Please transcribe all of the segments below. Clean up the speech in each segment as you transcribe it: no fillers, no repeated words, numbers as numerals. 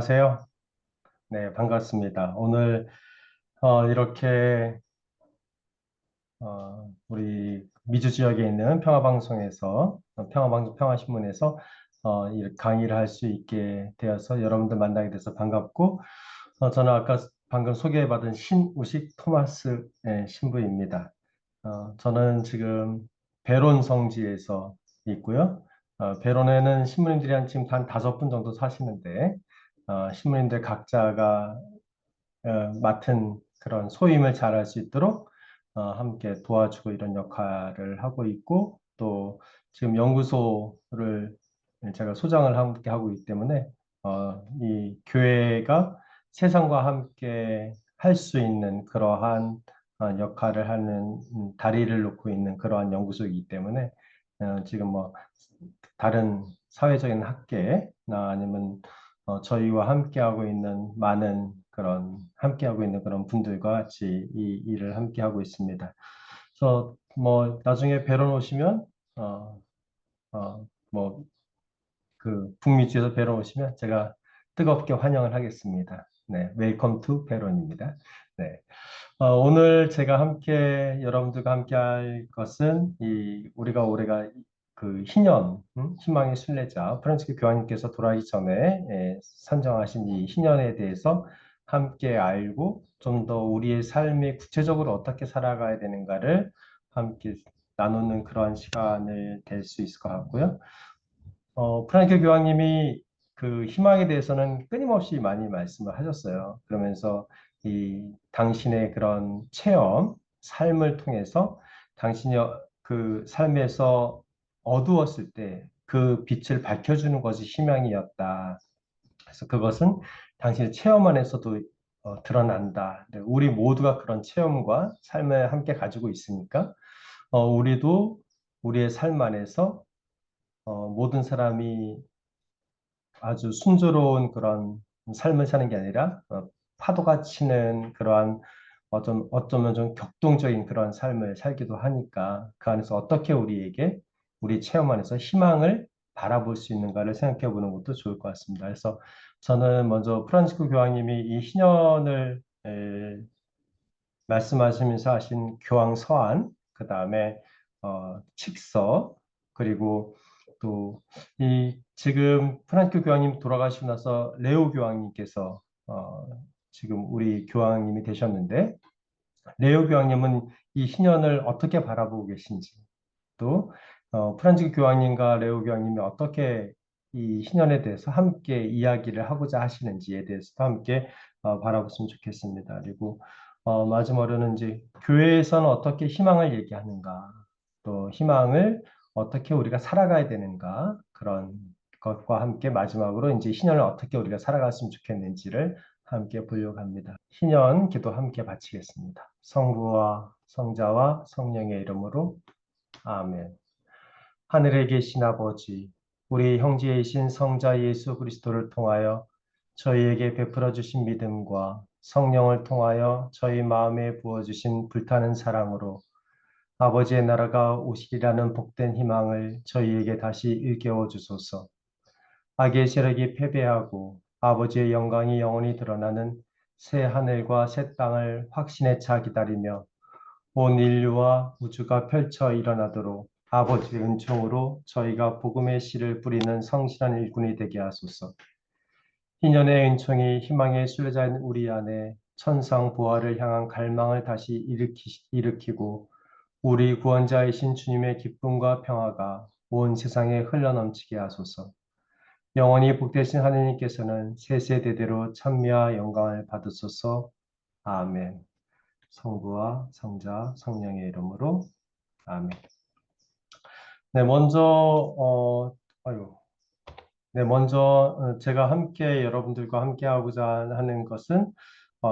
안녕하세요. 네, 반갑습니다. 오늘 이렇게 우리 미주 지역에 있는 평화방송에서 평화신문에서 이 강의를 할 수 있게 되어서 여러분들 만나게 돼서 반갑고 저는 아까 방금 소개받은 신우식 토마스 신부입니다. 저는 지금 베론 성지에서 있고요. 베론에는 신부님들이 지금 한 5분 정도 사시는데 신부님들 각자가 맡은 그런 소임을 잘할 수 있도록 함께 도와주고 이런 역할을 하고 있고 또 지금 연구소를 제가 소장을 함께 하고 있기 때문에 이 교회가 세상과 함께 할 수 있는 그러한 역할을 하는 다리를 놓고 있는 그러한 연구소이기 때문에 지금 뭐 다른 사회적인 학계나 아니면 저희와 함께하고 있는 많은 그런 함께하고 있는 그런 분들과 같이 이 일을 함께하고 있습니다. 그래서 뭐 나중에 뵈러 오시면 뭐 그 북미주에서 뵈러 오시면 제가 뜨겁게 환영을 하겠습니다. 네, 웰컴 투 베론입니다. 네. 오늘 제가 여러분들과 함께 할 것은 우리가 올해가 그 희년, 희망의 순례자, 프란치스 교황님께서 돌아가기 전에 선정하신 이 희년에 대해서 함께 알고 좀 더 우리의 삶이 구체적으로 어떻게 살아가야 되는가를 함께 나누는 그러한 시간을 될 수 있을 것 같고요. 프란크 교황님이 그 희망에 대해서는 끊임없이 많이 말씀을 하셨어요. 그러면서 이 당신의 그런 체험, 삶을 통해서 당신이 그 삶에서 어두웠을 때 그 빛을 밝혀주는 것이 희망이었다. 그래서 그것은 당신의 체험 안에서도 드러난다. 네, 우리 모두가 그런 체험과 삶을 함께 가지고 있으니까 우리도 우리의 삶 안에서 모든 사람이 아주 순조로운 그런 삶을 사는 게 아니라 파도가 치는 그러한 어쩌면 좀 격동적인 그런 삶을 살기도 하니까 그 안에서 어떻게 우리 체험 안에서 희망을 바라볼 수 있는가를 생각해 보는 것도 좋을 것 같습니다. 그래서 저는 먼저 프란치스코 교황님이 이 희년을 말씀하시면서 하신 교황 서한, 그 다음에 칙서, 그리고 또 지금 프란치스코 교황님 돌아가시고 나서 레오 교황님께서 지금 우리 교황님이 되셨는데 레오 교황님은 이 희년을 어떻게 바라보고 계신지 또 프란치스코 교황님과 레오 교황님이 어떻게 이 희년에 대해서 함께 이야기를 하고자 하시는지에 대해서도 함께 바라봤으면 좋겠습니다. 그리고 마지막으로는 이제 교회에서는 어떻게 희망을 얘기하는가, 또 희망을 어떻게 우리가 살아가야 되는가 그런 것과 함께 마지막으로 이제 희년을 어떻게 우리가 살아갔으면 좋겠는지를 함께 보려고 합니다. 희년 기도 함께 바치겠습니다. 성부와 성자와 성령의 이름으로 아멘. 하늘에 계신 아버지, 우리 형제이신 성자 예수 그리스도를 통하여 저희에게 베풀어 주신 믿음과 성령을 통하여 저희 마음에 부어 주신 불타는 사랑으로 아버지의 나라가 오시리라는 복된 희망을 저희에게 다시 일깨워 주소서. 악의 세력이 패배하고 아버지의 영광이 영원히 드러나는 새 하늘과 새 땅을 확신에 차 기다리며 온 인류와 우주가 펼쳐 일어나도록 아버지의 은총으로 저희가 복음의 씨를 뿌리는 성실한 일꾼이 되게 하소서. 희년의 은총이 희망의 순례자인 우리 안에 천상 부활을 향한 갈망을 다시 일으키고 우리 구원자이신 주님의 기쁨과 평화가 온 세상에 흘러넘치게 하소서. 영원히 복되신 하느님께서는 세세대대로 찬미와 영광을 받으소서. 아멘. 성부와 성자, 성령의 이름으로 아멘. 네, 아유, 먼저 제가 여러분들과 함께 하고자 하는 것은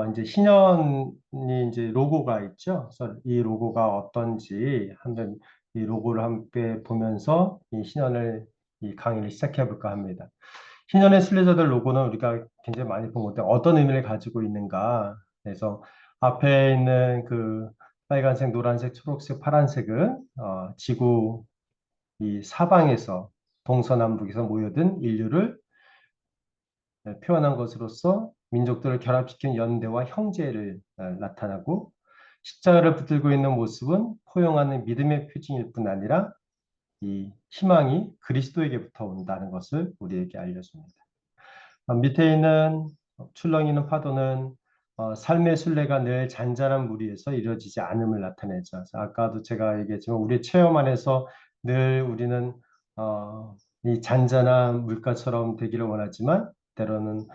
이제 신년이 이제 로고가 있죠. 그래서 이 로고가 어떤지 한번 이 로고를 함께 보면서 이 강의를 시작해 볼까 합니다. 신년의 순례자들 로고는 우리가 굉장히 많이 본 건데 어떤 의미를 가지고 있는가. 그래서 앞에 있는 그 빨간색, 노란색, 초록색, 파란색은 지구 이 사방에서 동서남북에서 모여든 인류를 표현한 것으로서 민족들을 결합시킨 연대와 형제를 나타나고 십자가를 붙들고 있는 모습은 포용하는 믿음의 표징일 뿐 아니라 이 희망이 그리스도에게부터 온다는 것을 우리에게 알려줍니다. 밑에 있는 출렁이는 파도는 삶의 순례가 늘 잔잔한 물 위에서 이루어지지 않음을 나타내죠. 아까도 제가 얘기했지만 우리 체험 안에서 늘 우리는 이 잔잔한 물가처럼 되기를 원하지만 때로는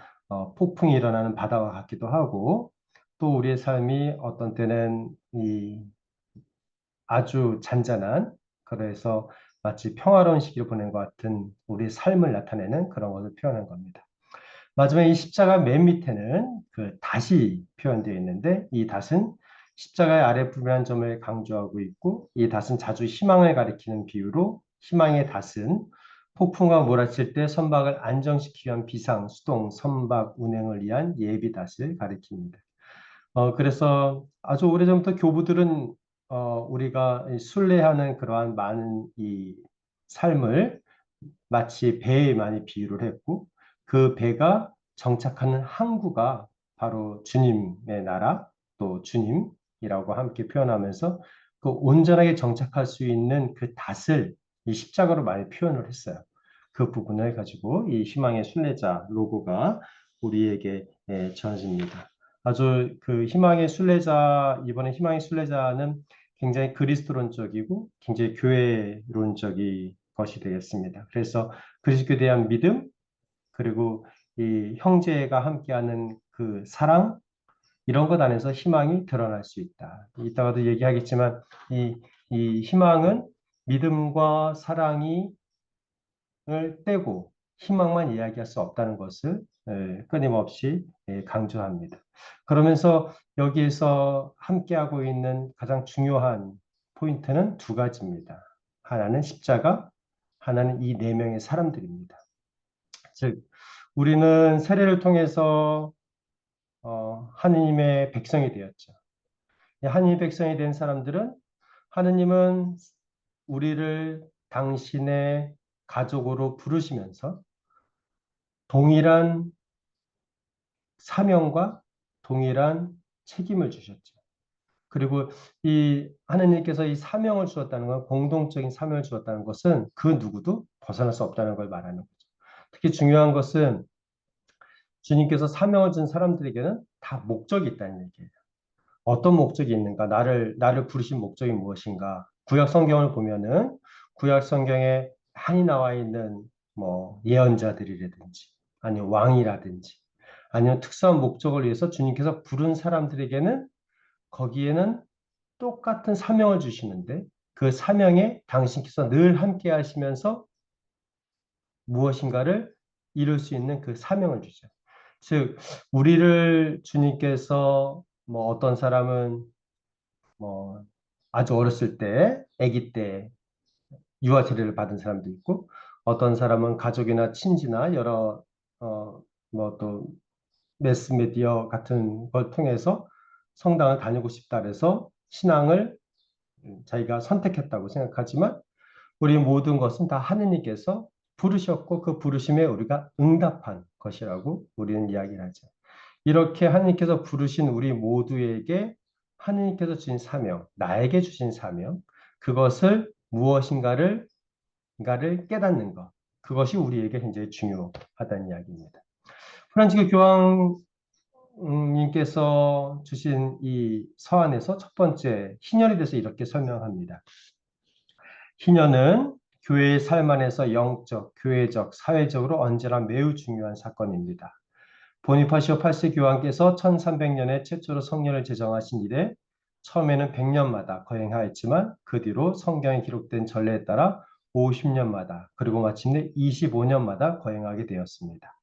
폭풍이 일어나는 바다와 같기도 하고 또 우리의 삶이 어떤 때는 이 아주 잔잔한 그래서 마치 평화로운 시기를 보낸 것 같은 우리의 삶을 나타내는 그런 것을 표현한 겁니다. 마지막에 이 십자가 맨 밑에는 그 닷이 표현되어 있는데 이 닷은 십자가의 아랫부분이라는 점을 강조하고 있고 이 닷은 자주 희망을 가리키는 비유로 희망의 닷은 폭풍과 몰아칠 때 선박을 안정시키기 위한 비상, 수동, 선박 운행을 위한 예비 닷을 가리킵니다. 그래서 아주 오래전부터 교부들은 우리가 순례하는 그러한 많은 이 삶을 마치 배에 많이 비유를 했고 그 배가 정착하는 항구가 바로 주님의 나라 또 주님이라고 함께 표현하면서 그 온전하게 정착할 수 있는 그 닷을 이 십자가로 많이 표현을 했어요. 그 부분을 가지고 이 희망의 순례자 로고가 우리에게 전해집니다. 아주 그 희망의 순례자 이번에 희망의 순례자는 굉장히 그리스도론적이고 굉장히 교회론적인 것이 되겠습니다. 그래서 그리스도에 대한 믿음 그리고 이 형제가 함께하는 그 사랑 이런 것 안에서 희망이 드러날 수 있다. 이따가도 얘기하겠지만 이 희망은 믿음과 사랑이 을 떼고 희망만 이야기할 수 없다는 것을 끊임없이 강조합니다. 그러면서 여기에서 함께하고 있는 가장 중요한 포인트는 두 가지입니다. 하나는 십자가, 하나는 이 네 명의 사람들입니다. 즉, 우리는 세례를 통해서 하느님의 백성이 되었죠. 하느님의 백성이 된 사람들은 하느님은 우리를 당신의 가족으로 부르시면서 동일한 사명과 동일한 책임을 주셨죠. 그리고 이 하느님께서 이 사명을 주었다는 건 공동적인 사명을 주었다는 것은 그 누구도 벗어날 수 없다는 걸 말하는 거죠. 특히 중요한 것은 주님께서 사명을 준 사람들에게는 다 목적이 있다는 얘기예요. 어떤 목적이 있는가? 나를 부르신 목적이 무엇인가? 구약 성경을 보면은 구약 성경에 많이 나와 있는 뭐 예언자들이라든지 아니면 왕이라든지 아니면 특수한 목적을 위해서 주님께서 부른 사람들에게는 거기에는 똑같은 사명을 주시는데 그 사명에 당신께서 늘 함께 하시면서 무엇인가를 이룰 수 있는 그 사명을 주죠. 즉 우리를 주님께서 뭐 어떤 사람은 뭐 아주 어렸을 때, 아기 때 유아 세례를 받은 사람도 있고, 어떤 사람은 가족이나 친지나 여러 뭐 또 매스미디어 같은 걸 통해서 성당을 다니고 싶다 그래서 신앙을 자기가 선택했다고 생각하지만 우리 모든 것은 다 하느님께서 부르셨고 그 부르심에 우리가 응답한 것이라고 우리는 이야기를 하죠. 이렇게 하느님께서 부르신 우리 모두에게 하느님께서 주신 사명, 나에게 주신 사명, 그것을 무엇인가를 깨닫는 것, 그것이 우리에게 굉장히 중요하다는 이야기입니다. 프란치스 교황님께서 주신 이 서한에서 첫 번째 희년에 대해서 이렇게 설명합니다. 희년은 교회의 삶 안에서 영적, 교회적, 사회적으로 언제나 매우 중요한 사건입니다. 보니파시오 8세 교황께서 1300년에 최초로 성년을 제정하신 이래 처음에는 100년마다 거행하였지만 그 뒤로 성경에 기록된 전례에 따라 50년마다 그리고 마침내 25년마다 거행하게 되었습니다.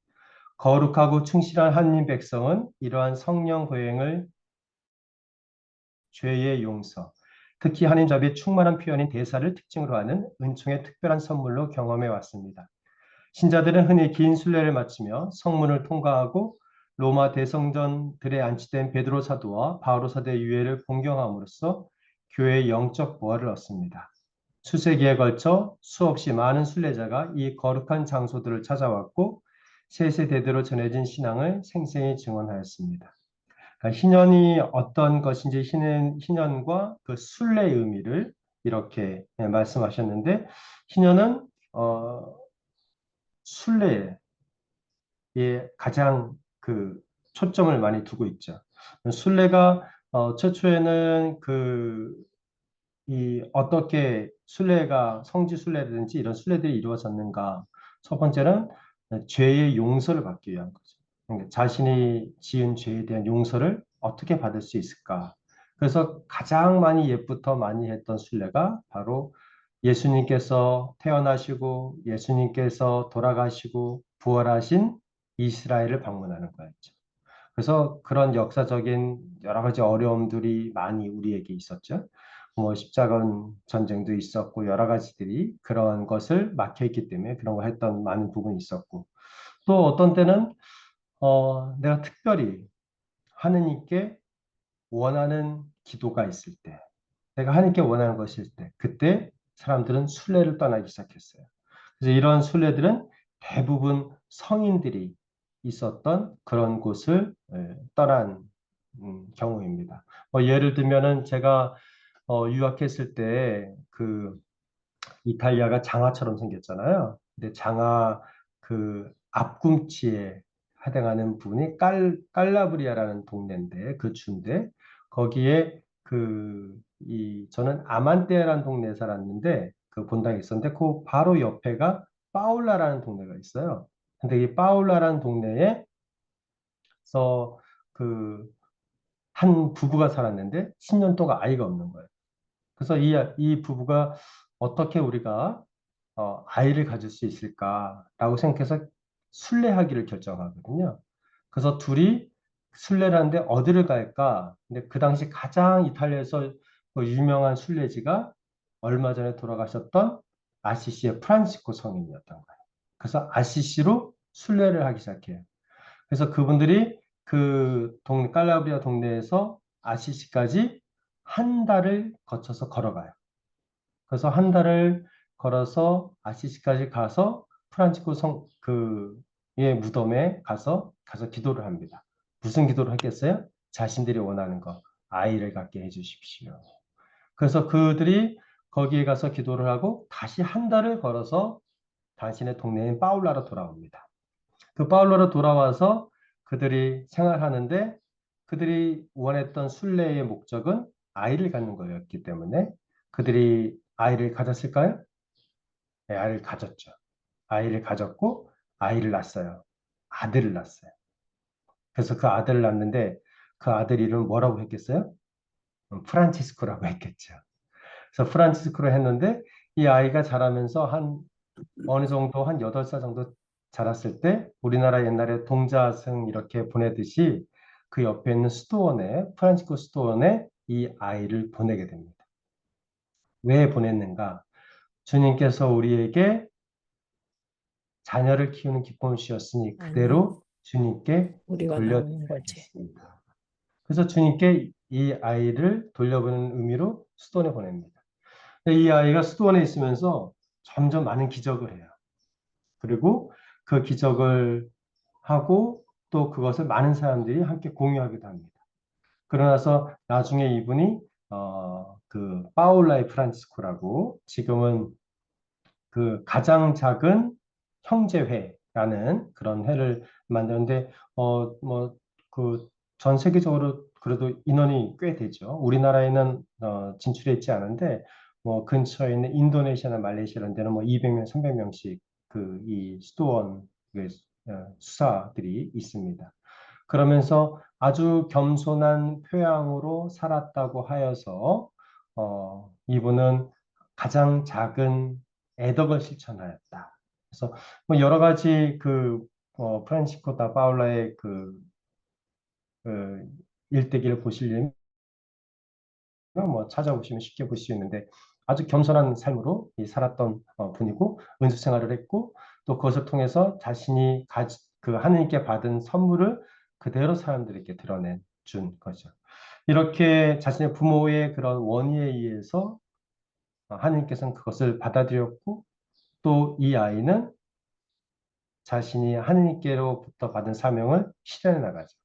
거룩하고 충실한 하느님 백성은 이러한 성령 거행을 죄의 용서, 특히 하나님 자비의 충만한 표현인 대사를 특징으로 하는 은총의 특별한 선물로 경험해 왔습니다. 신자들은 흔히 긴 순례를 마치며 성문을 통과하고 로마 대성전들에 안치된 베드로 사도와 바오로 사도의 유해를 공경함으로써 교회의 영적 보화를 얻습니다. 수세기에 걸쳐 수없이 많은 순례자가 이 거룩한 장소들을 찾아왔고 세세대대로 전해진 신앙을 생생히 증언하였습니다. 그러니까 희년이 어떤 것인지 희년과 그 순례의 의미를 이렇게 말씀하셨는데 희년은 순례에 가장 그 초점을 많이 두고 있죠. 순례가 최초에는 이 어떻게 순례가 성지 순례든지 이런 순례들이 이루어졌는가? 첫 번째는 죄의 용서를 받기 위한 거죠. 그러니까 자신이 지은 죄에 대한 용서를 어떻게 받을 수 있을까? 그래서 가장 많이 옛부터 많이 했던 순례가 바로 예수님께서 태어나시고 예수님께서 돌아가시고 부활하신 이스라엘을 방문하는 거였죠. 그래서 그런 역사적인 여러 가지 어려움들이 많이 우리에게 있었죠. 뭐 십자가 전쟁도 있었고 여러 가지들이 그런 것을 막혀 있기 때문에 그런 걸 했던 많은 부분이 있었고 또 어떤 때는 내가 특별히 하느님께 원하는 기도가 있을 때 내가 하느님께 원하는 것일 때 그때 사람들은 순례를 떠나기 시작했어요. 그래서 이런 순례들은 대부분 성인들이 있었던 그런 곳을 떠난 경우입니다. 예를 들면은 제가 유학했을 때 이탈리아가 장화처럼 생겼잖아요. 근데 장화 그 앞꿈치에 해당하는 부분이 깔라브리아라는 동네인데 그 주인데 거기에 저는 아만테라는 동네에 살았는데 그 본당에 있었는데 그 바로 옆에가 파울라라는 동네가 있어요. 근데 이 파울라라는 동네에서 그 한 부부가 살았는데 10년 동안 아이가 없는 거예요. 그래서 이 부부가 어떻게 우리가 아이를 가질 수 있을까라고 생각해서 순례하기를 결정하거든요. 그래서 둘이 순례를 하는데 어디를 갈까? 근데 그 당시 가장 이탈리아에서 그 유명한 순례지가 얼마 전에 돌아가셨던 아시시의 프란시스코 성인이었던 거예요. 그래서 아시시로 순례를 하기 시작해요. 그래서 그분들이 깔라브리아 동네에서 아시시까지 한 달을 거쳐서 걸어가요. 그래서 한 달을 걸어서 아시시까지 가서 프란치스코 그의 무덤에 가서 기도를 합니다. 무슨 기도를 했겠어요? 자신들이 원하는 거, 아이를 갖게 해주십시오. 그래서 그들이 거기에 가서 기도를 하고 다시 한 달을 걸어서 당신의 동네인 파울라로 돌아옵니다. 그 파울라로 돌아와서 그들이 생활하는데 그들이 원했던 순례의 목적은 아이를 갖는 거였기 때문에 그들이 아이를 가졌을까요? 네, 아이를 가졌죠. 아이를 가졌고 아이를 낳았어요. 아들을 낳았어요. 그래서 그 아들을 낳는데 그 아들 이름 뭐라고 했겠어요? 프란치스코라고 했겠죠. 그래서 프란치스코로 했는데 이 아이가 자라면서 어느 정도 한 8살 정도 자랐을 때 우리나라 옛날에 동자승 이렇게 보내듯이 그 옆에 있는 프란치스코 수도원에 이 아이를 보내게 됩니다. 왜 보냈는가? 주님께서 우리에게 자녀를 키우는 기쁨을 주셨으니 그대로 주님께 우리가 돌려드려야 나오는 거지. 겠습니다. 그래서 주님께 이 아이를 돌려보는 의미로 수도원에 보냅니다. 이 아이가 수도원에 있으면서 점점 많은 기적을 해요. 그리고 그 기적을 하고 또 그것을 많은 사람들이 함께 공유하기도 합니다. 그러나서 나중에 이분이 파울라이 프란치스코라고 지금은 그 가장 작은 형제회라는 그런 회를 만드는데 뭐 그 전 세계적으로 그래도 인원이 꽤 되죠. 우리나라에는 진출해 있지 않은데 뭐 근처에 있는 인도네시아나 말레이시아 이런 데는 뭐 200명, 300명씩 이 수도원 수사들이 있습니다. 그러면서 아주 겸손한 표양으로 살았다고 하여서 이분은 가장 작은 애덕을 실천하였다. 그래서 뭐 여러 가지 프란치스코 다 파울라의 그 일대기를 보시려면 뭐 찾아보시면 쉽게 볼 수 있는데 아주 겸손한 삶으로 살았던 분이고 은수 생활을 했고 또 그것을 통해서 자신이 하느님께 받은 선물을 그대로 사람들에게 드러낸 준 거죠. 이렇게 자신의 부모의 그런 원의에 의해서 하느님께서는 그것을 받아들였고 또 이 아이는 자신이 하느님께로부터 받은 사명을 실현해 나가죠.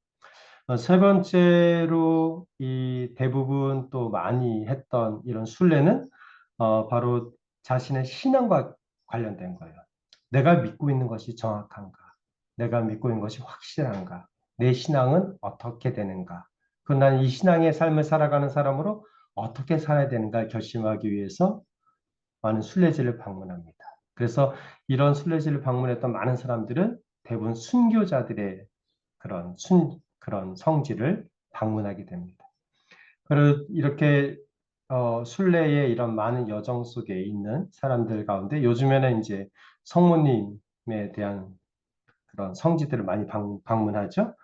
세 번째로 이 대부분 또 많이 했던 이런 순례는 바로 자신의 신앙과 관련된 거예요. 내가 믿고 있는 것이 정확한가? 내가 믿고 있는 것이 확실한가? 내 신앙은 어떻게 되는가? 그럼 난 이 신앙의 삶을 살아가는 사람으로 어떻게 살아야 되는가 결심하기 위해서 많은 순례지를 방문합니다. 그래서 이런 순례지를 방문했던 많은 사람들은 대부분 순교자들의 그런 성지를 방문하게 됩니다. 그리고 이렇게 순례의 이런 많은 여정 속에 있는 사람들 가운데 요즘에는 이제 성모님에 대한 그런 성지들을 많이 방문하죠.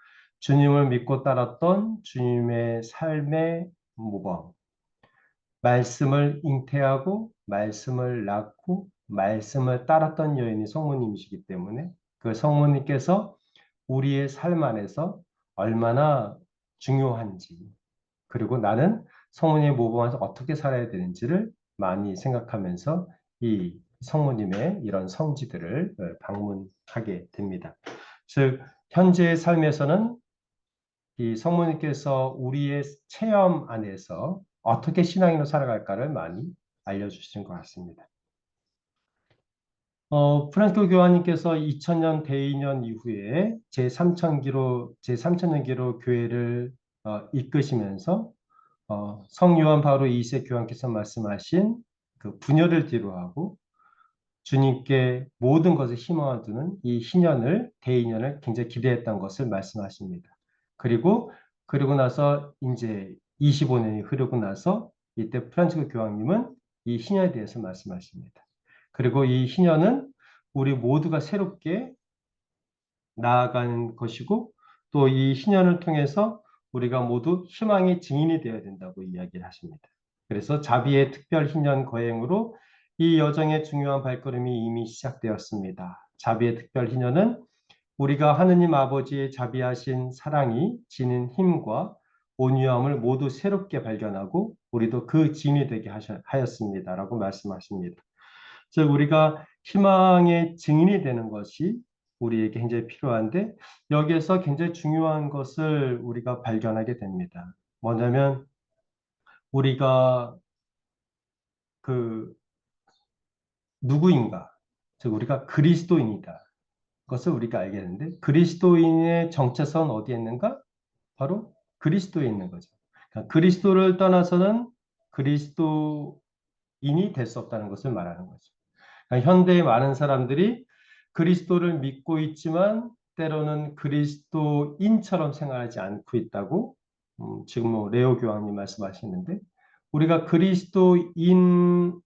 주님을 믿고 따랐던 주님의 삶의 모범, 말씀을 잉태하고 말씀을 낳고 말씀을 따랐던 여인이 성모님이시기 때문에 그 성모님께서 우리의 삶 안에서 얼마나 중요한지 그리고 나는 성모님의 모범에서 어떻게 살아야 되는지를 많이 생각하면서 이 성모님의 이런 성지들을 방문하게 됩니다. 즉 현재의 삶에서는 이 성모님께서 우리의 체험 안에서 어떻게 신앙인으로 살아갈까를 많이 알려주시는 것 같습니다. 프란시스 교황님께서 2000년 대이년 이후에 제3천년기로 교회를 이끄시면서 성 요한 바오로 2세 교황께서 말씀하신 그 분열을 뒤로하고 주님께 모든 것을 희망을 두는 이 희년을 대이년을 굉장히 기대했던 것을 말씀하십니다. 그리고 나서 이제 25년이 흐르고 나서 이때 프란치스코 교황님은 이 희년에 대해서 말씀하십니다. 그리고 이 희년은 우리 모두가 새롭게 나아가는 것이고 또 이 희년을 통해서 우리가 모두 희망의 증인이 되어야 된다고 이야기를 하십니다. 그래서 자비의 특별 희년 거행으로 이 여정의 중요한 발걸음이 이미 시작되었습니다. 자비의 특별 희년은 우리가 하느님 아버지의 자비하신 사랑이 지닌 힘과 온유함을 모두 새롭게 발견하고 우리도 그 증인이 되게 하였습니다라고 말씀하십니다. 즉 우리가 희망의 증인이 되는 것이 우리에게 굉장히 필요한데 여기에서 굉장히 중요한 것을 우리가 발견하게 됩니다. 뭐냐면 우리가 그 누구인가, 즉 우리가 그리스도인이다. 것을 우리가 알게 되는데 그리스도인의 정체성은 어디에 있는가? 바로 그리스도에 있는 거죠. 그러니까 그리스도를 떠나서는 그리스도인이 될 수 없다는 것을 말하는 거죠. 그러니까 현대의 많은 사람들이 그리스도를 믿고 있지만 때로는 그리스도인처럼 생활하지 않고 있다고 지금 뭐 레오 교황님 말씀하시는데 우리가 그리스도인으로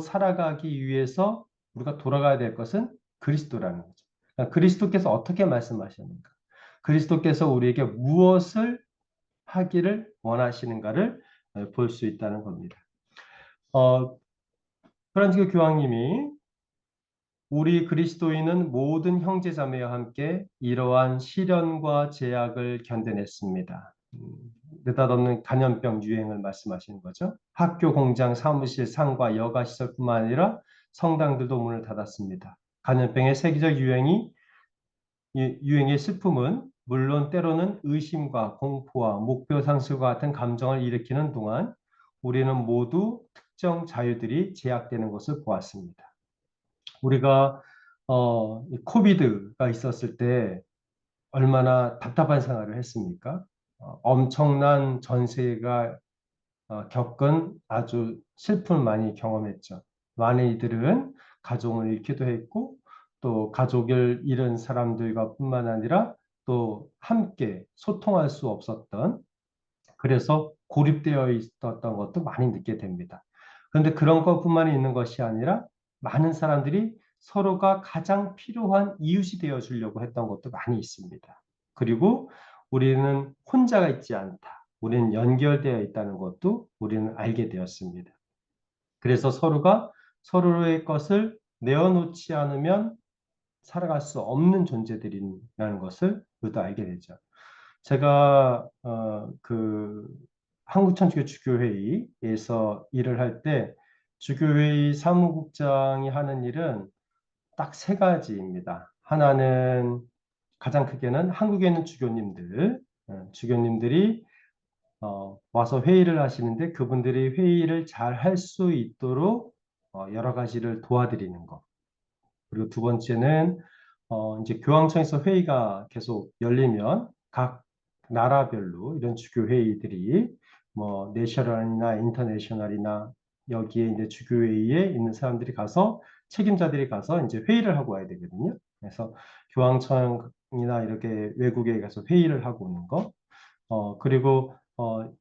살아가기 위해서 우리가 돌아가야 될 것은 그리스도라는 거죠. 그러니까 그리스도께서 어떻게 말씀하셨는가? 그리스도께서 우리에게 무엇을 하기를 원하시는가를 볼 수 있다는 겁니다. 프란치스코 교황님이 우리 그리스도인은 모든 형제자매와 함께 이러한 시련과 제약을 견뎌냈습니다. 느닷없는 간염병 유행을 말씀하시는 거죠. 학교, 공장, 사무실, 상과 여가 시설뿐만 아니라 성당들도 문을 닫았습니다. 간염병의 세계적 유행의 슬픔은 물론 때로는 의심과 공포와 목표 상실과 같은 감정을 일으키는 동안 우리는 모두 특정 자유들이 제약되는 것을 보았습니다. 우리가 코비드가 있었을 때 얼마나 답답한 생활을 했습니까? 엄청난 전세가 겪은 아주 슬픔을 많이 경험했죠. 많은 이들은 가족을 잃기도 했고 또 가족을 잃은 사람들과 뿐만 아니라 또 함께 소통할 수 없었던 그래서 고립되어 있었던 것도 많이 느끼게 됩니다. 그런데 그런 것뿐만 있는 것이 아니라 많은 사람들이 서로가 가장 필요한 이웃이 되어 주려고 했던 것도 많이 있습니다. 그리고 우리는 혼자가 있지 않다. 우리는 연결되어 있다는 것도 우리는 알게 되었습니다. 그래서 서로가 서로의 것을 내어놓지 않으면 살아갈 수 없는 존재들이라는 것을 우리도 알게 되죠. 제가 그 한국천주교 주교회의에서 일을 할 때 주교회의 사무국장이 하는 일은 딱 세 가지입니다. 하나는 가장 크게는 한국에 있는 주교님들이 와서 회의를 하시는데 그분들이 회의를 잘 할 수 있도록 여러 가지를 도와드리는 것. 그리고 두 번째는 이제 교황청에서 회의가 계속 열리면 각 나라별로 이런 주교 회의들이 뭐 내셔널이나 인터내셔널이나 여기에 이제 주교 회의에 있는 사람들이 가서 책임자들이 가서 이제 회의를 하고 와야 되거든요. 그래서 교황청이나 이렇게 외국에 가서 회의를 하고 오는 거. 그리고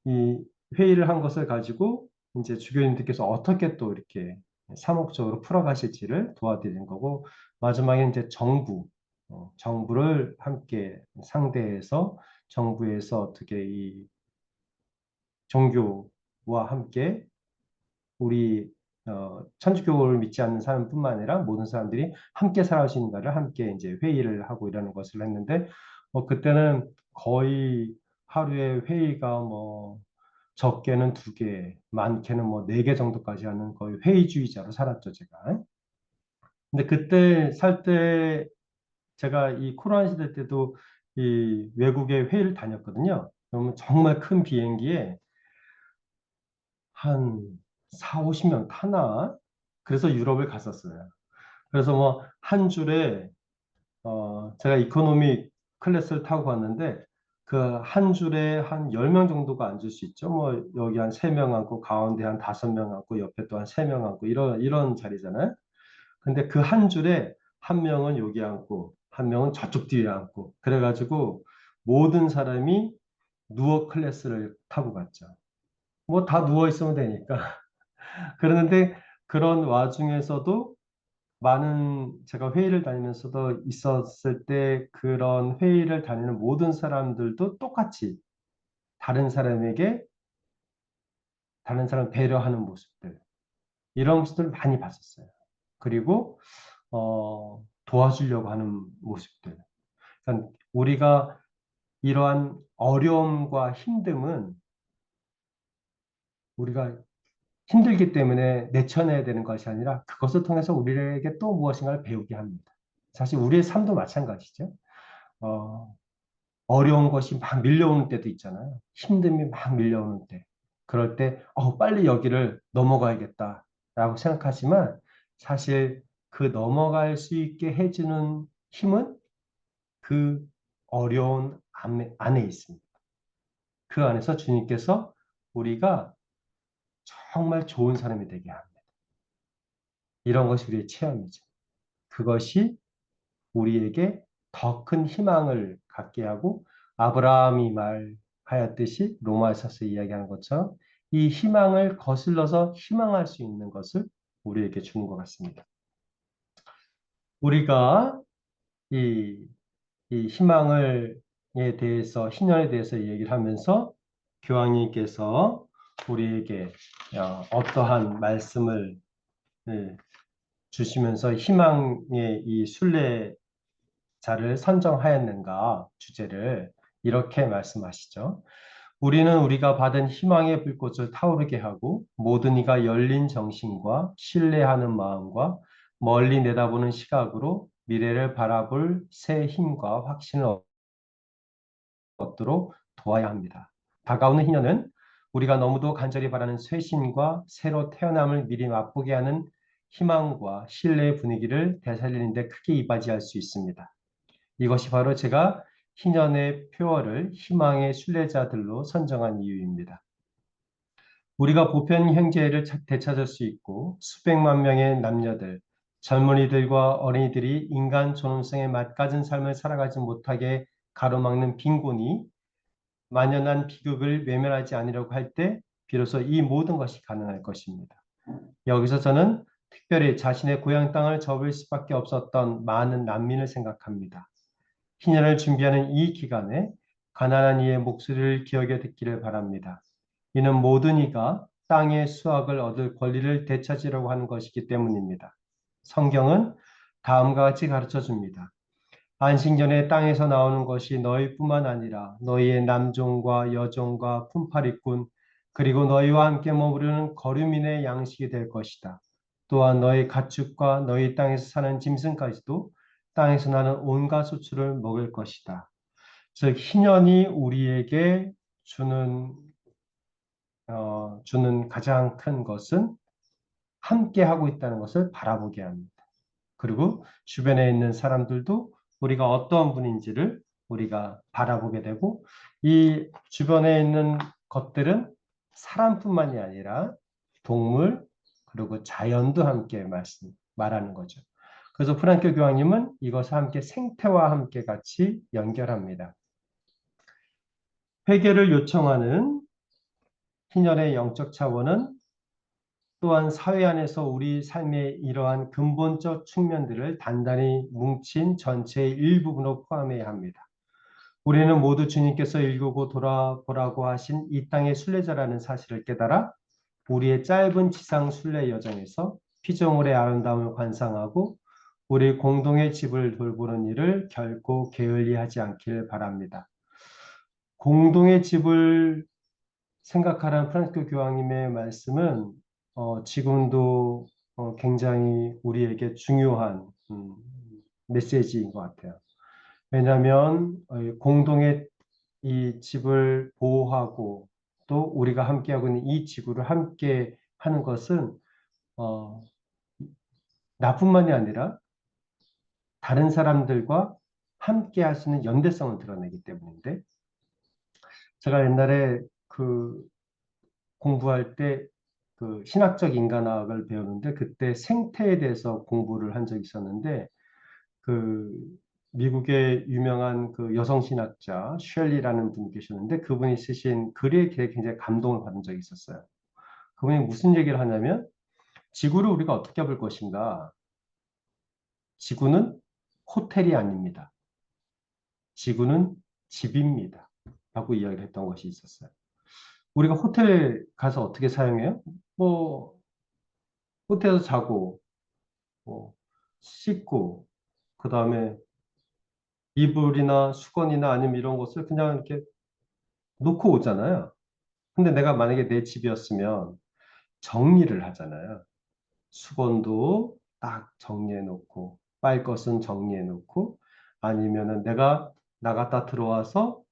이 회의를 한 것을 가지고 이제 주교님들께서 어떻게 또 이렇게 사목적으로 풀어가실지를 도와드리는 거고, 마지막에 이제 정부를 함께 상대해서 정부에서 어떻게 이 종교와 함께 우리 천주교를 믿지 않는 사람뿐만 아니라 모든 사람들이 함께 살아가신가를 함께 이제 회의를 하고 이러는 것을 했는데 그때는 거의 하루에 회의가 뭐 적게는 2개, 많게는 뭐 4개 정도까지 하는 거의 회의주의자로 살았죠, 제가. 근데 그때 살 때 제가 이 코로나 시대 때도 이 외국에 회의를 다녔거든요. 그러면 정말 큰 비행기에 한 4, 50명 타나? 그래서 유럽을 갔었어요. 그래서 뭐 한 줄에 제가 이코노미 클래스를 타고 갔는데 그 한 줄에 한 10명 정도가 앉을 수 있죠. 뭐 여기 한 3명 앉고 가운데 한 5명 앉고 옆에 또 한 3명 앉고 이런 자리잖아요. 근데 그 한 줄에 한 명은 여기 앉고 한 명은 저쪽 뒤에 앉고 그래가지고 모든 사람이 누워 클래스를 타고 갔죠. 뭐 다 누워 있으면 되니까. 그러는데 그런 와중에서도 많은 제가 회의를 다니면서도 있었을 때 그런 회의를 다니는 모든 사람들도 똑같이 다른 사람에게 다른 사람 배려하는 모습들 이런 모습들을 많이 봤었어요. 그리고 도와주려고 하는 모습들. 그러니까 우리가 이러한 어려움과 힘듦은 우리가 힘들기 때문에 내쳐내야 되는 것이 아니라 그것을 통해서 우리에게 또 무엇인가를 배우게 합니다. 사실 우리의 삶도 마찬가지죠. 어, 어려운 것이 막 밀려오는 때도 있잖아요. 힘듦이 막 밀려오는 때. 그럴 때, 빨리 여기를 넘어가야겠다라고 생각하지만 사실 그 넘어갈 수 있게 해주는 힘은 그 어려운 안에 있습니다. 그 안에서 주님께서 우리가 정말 좋은 사람이 되게 합니다. 이런 것이 우리의 체험이죠. 그것이 우리에게 더 큰 희망을 갖게 하고 아브라함이 말하였듯이 로마서에서 이야기하는 것처럼 이 희망을 거슬러서 희망할 수 있는 것을 우리에게 주는 것 같습니다. 우리가 이, 이 희망에 대해서 희년에 대해서 얘기를 하면서 교황님께서 우리에게 어떠한 말씀을 주시면서 희망의 이 순례 자를 선정하였는가 주제를 이렇게 말씀하시죠. 우리는 우리가 받은 희망의 불꽃을 타오르게 하고 모든 이가 열린 정신과 신뢰하는 마음과 멀리 내다보는 시각으로 미래를 바라볼 새 힘과 확신을 얻도록 도와야 합니다. 다가오는 희년은 우리가 너무도 간절히 바라는 쇄신과 새로 태어남을 미리 맛보게 하는 희망과 신뢰의 분위기를 되살리는 데 크게 이바지할 수 있습니다. 이것이 바로 제가 희년의 표어를 희망의 순례자들로 선정한 이유입니다. 우리가 보편 형제를 되찾을 수 있고 수백만 명의 남녀들, 젊은이들과 어린이들이 인간 존엄성에 맞가진 삶을 살아가지 못하게 가로막는 빈곤이 만연한 비극을 외면하지 않으려고 할 때 비로소 이 모든 것이 가능할 것입니다. 여기서 저는 특별히 자신의 고향 땅을 접을 수밖에 없었던 많은 난민을 생각합니다. 희년을 준비하는 이 기간에 가난한 이의 목소리를 기억해 듣기를 바랍니다. 이는 모든 이가 땅의 수확을 얻을 권리를 되찾으려고 하는 것이기 때문입니다. 성경은 다음과 같이 가르쳐 줍니다. 안식년에 땅에서 나오는 것이 너희뿐만 아니라 너희의 남종과 여종과 품팔이꾼 그리고 너희와 함께 머무르는 거류민의 양식이 될 것이다. 또한 너희 가축과 너희 땅에서 사는 짐승까지도 땅에서 나는 온갖 소출을 먹을 것이다. 즉 희년이 우리에게 주는 가장 큰 것은 함께 하고 있다는 것을 바라보게 합니다. 그리고 주변에 있는 사람들도 우리가 어떤 분인지를 우리가 바라보게 되고, 이 주변에 있는 것들은 사람뿐만이 아니라 동물 그리고 자연도 함께 말하는 거죠. 그래서 프란크 교황님은 이것을 함께 생태와 함께 같이 연결합니다. 회개를 요청하는 희년의 영적 차원은 또한 사회 안에서 우리 삶의 이러한 근본적 측면들을 단단히 뭉친 전체의 일부분으로 포함해야 합니다. 우리는 모두 주님께서 일구고 돌아보라고 하신 이 땅의 순례자라는 사실을 깨달아 우리의 짧은 지상 순례 여정에서 피조물의 아름다움을 관상하고 우리 공동의 집을 돌보는 일을 결코 게을리하지 않길 바랍니다. 공동의 집을 생각하라는 프란시스코 교황님의 말씀은 지금도 굉장히 우리에게 중요한 메시지인 것 같아요. 왜냐하면 공동의 이 집을 보호하고 또 우리가 함께하고 있는 이 지구를 함께 하는 것은 어, 나뿐만이 아니라 다른 사람들과 함께 할 수 있는 연대성을 드러내기 때문인데, 제가 옛날에 공부할 때 신학적 인간학을 배우는데 그때 생태에 대해서 공부를 한 적이 있었는데, 그 미국의 유명한 여성 신학자 쉘리라는 분이 계셨는데 그분이 쓰신 글에 굉장히 감동을 받은 적이 있었어요. 그분이 무슨 얘기를 하냐면 지구를 우리가 어떻게 볼 것인가? 지구는 호텔이 아닙니다. 지구는 집입니다. 라고 이야기를 했던 것이 있었어요. 우리가 호텔에 가서 어떻게 사용해요? 뭐 호텔에서 자고 뭐 씻고 그 다음에 이불이나 수건이나 아니면 이런 것을 그냥 이렇게 놓고 오잖아요. 근데 내가 만약에 내 집이었으면 정리를 하잖아요. 수건도 딱 정리해 놓고 빨 것은 정리해 놓고 아니면은 내가 나갔다 들어와서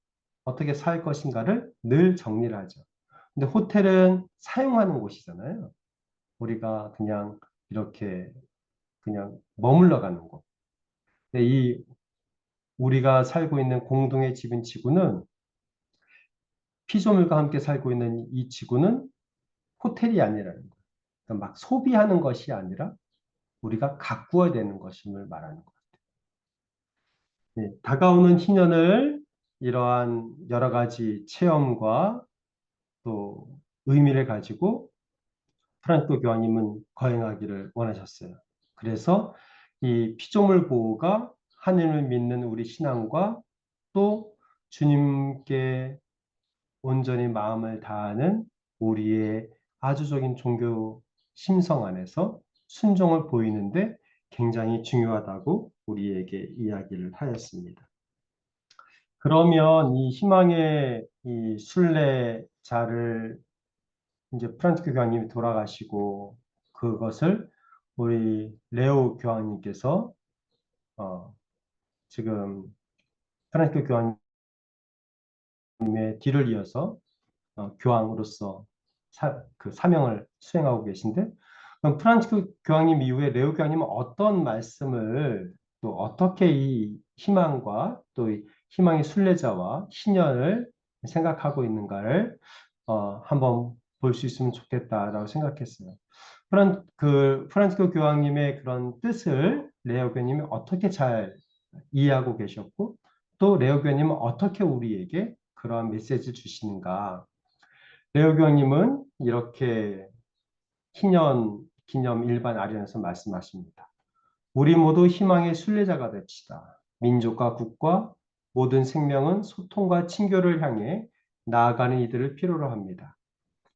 어떻게 살 것인가를 늘 정리를 하죠. 근데 호텔은 사용하는 곳이잖아요. 우리가 그냥 이렇게 그냥 머물러 가는 곳. 근데 이 우리가 살고 있는 공동의 집인 지구는 피조물과 함께 살고 있는 이 지구는 호텔이 아니라는 거예요. 그러니까 막 소비하는 것이 아니라 우리가 가꾸어야 되는 것임을 말하는 거예요. 네, 다가오는 희년을 이러한 여러 가지 체험과 또 의미를 가지고 프란시스코 교황님은 거행하기를 원하셨어요. 그래서 이 피조물 보호가 하느님을 믿는 우리 신앙과 또 주님께 온전히 마음을 다하는 우리의 아주적인 종교 심성 안에서 순종을 보이는데 굉장히 중요하다고 우리에게 이야기를 하였습니다. 그러면 이 희망의 이 순례자를 이제 프란치스코 교황님이 돌아가시고 그것을 우리 레오 교황님께서 어, 지금 프란치스코 교황님의 뒤를 이어서 교황으로서 사명을 수행하고 계신데, 그럼 프란치스코 교황님 이후에 레오 교황님은 어떤 말씀을 또 어떻게 이 희망과 또 이 희망의 순례자와 신년을 생각하고 있는가를 한번 볼 수 있으면 좋겠다라고 생각했어요. 프란치스코 교황님의 그런 뜻을 레오 교황님이 어떻게 잘 이해하고 계셨고, 또 레오 교황님은 어떻게 우리에게 그러한 메시지를 주시는가. 레오 교황님은 이렇게 희년 기념 일반 아련에서 말씀하십니다. 우리 모두 희망의 순례자가 됩시다. 민족과 국가 모든 생명은 소통과 친교를 향해 나아가는 이들을 필요로 합니다.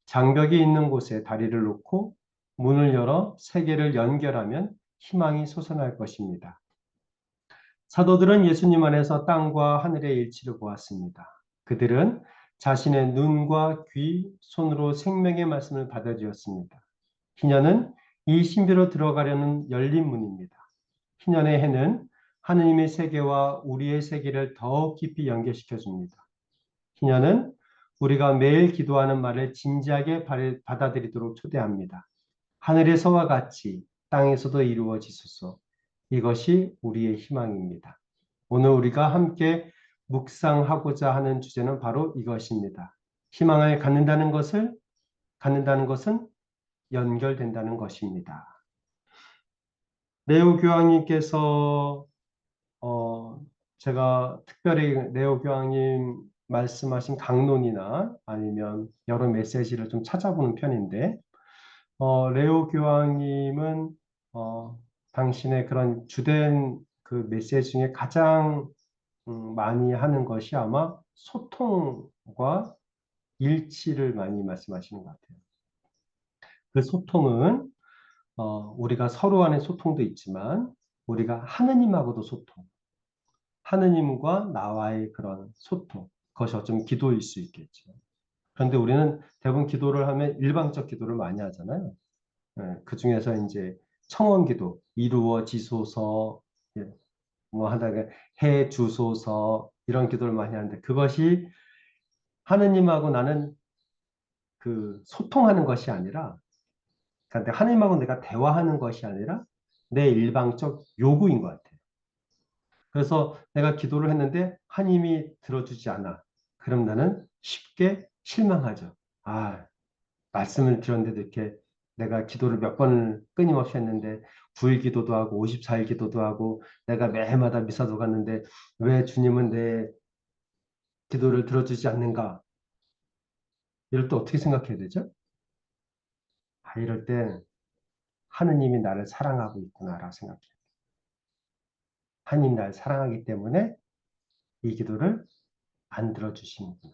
장벽이 있는 곳에 다리를 놓고 문을 열어 세계를 연결하면 희망이 솟아날 것입니다. 사도들은 예수님 안에서 땅과 하늘의 일치를 보았습니다. 그들은 자신의 눈과 귀, 손으로 생명의 말씀을 받아들였습니다. 희년은 이 신비로 들어가려는 열린 문입니다. 희년의 해는 하느님의 세계와 우리의 세계를 더욱 깊이 연결시켜 줍니다. 희년은 우리가 매일 기도하는 말을 진지하게 받아들이도록 초대합니다. 하늘에서와 같이 땅에서도 이루어지소서. 이것이 우리의 희망입니다. 오늘 우리가 함께 묵상하고자 하는 주제는 바로 이것입니다. 희망을 갖는다는 것은 연결된다는 것입니다. 레오 교황님께서 제가 특별히 레오 교황님 말씀하신 강론이나 아니면 여러 메시지를 좀 찾아보는 편인데 레오 교황님은 당신의 그런 주된 그 메시지 중에 가장 많이 하는 것이 아마 소통과 일치를 많이 말씀하시는 것 같아요. 그 소통은 우리가 서로 간의 소통도 있지만 우리가 하느님하고도 소통, 하느님과 나와의 그런 소통, 그것이 어쩌면 기도일 수 있겠죠. 그런데 우리는 대부분 기도를 하면 일방적 기도를 많이 하잖아요. 그 중에서 이제 청원 기도, 이루어지소서, 예, 뭐 하다가 해 주소서 이런 기도를 많이 하는데 그것이 하느님하고 나는 그 소통하는 것이 아니라, 그러니까 하느님하고 내가 대화하는 것이 아니라 내 일방적 요구인 것 같아요. 그래서 내가 기도를 했는데 하느님이 들어주지 않아. 그럼 나는 쉽게 실망하죠. 아, 말씀을 드렸는데도 이렇게 내가 기도를 몇 번을 끊임없이 했는데 9일 기도도 하고 54일 기도도 하고 내가 매해마다 미사도 갔는데 왜 주님은 내 기도를 들어주지 않는가? 이럴 때 어떻게 생각해야 되죠? 이럴 때 하느님이 나를 사랑하고 있구나라고 생각해요. 하느님 나를 사랑하기 때문에 이 기도를 안 들어주시는구나.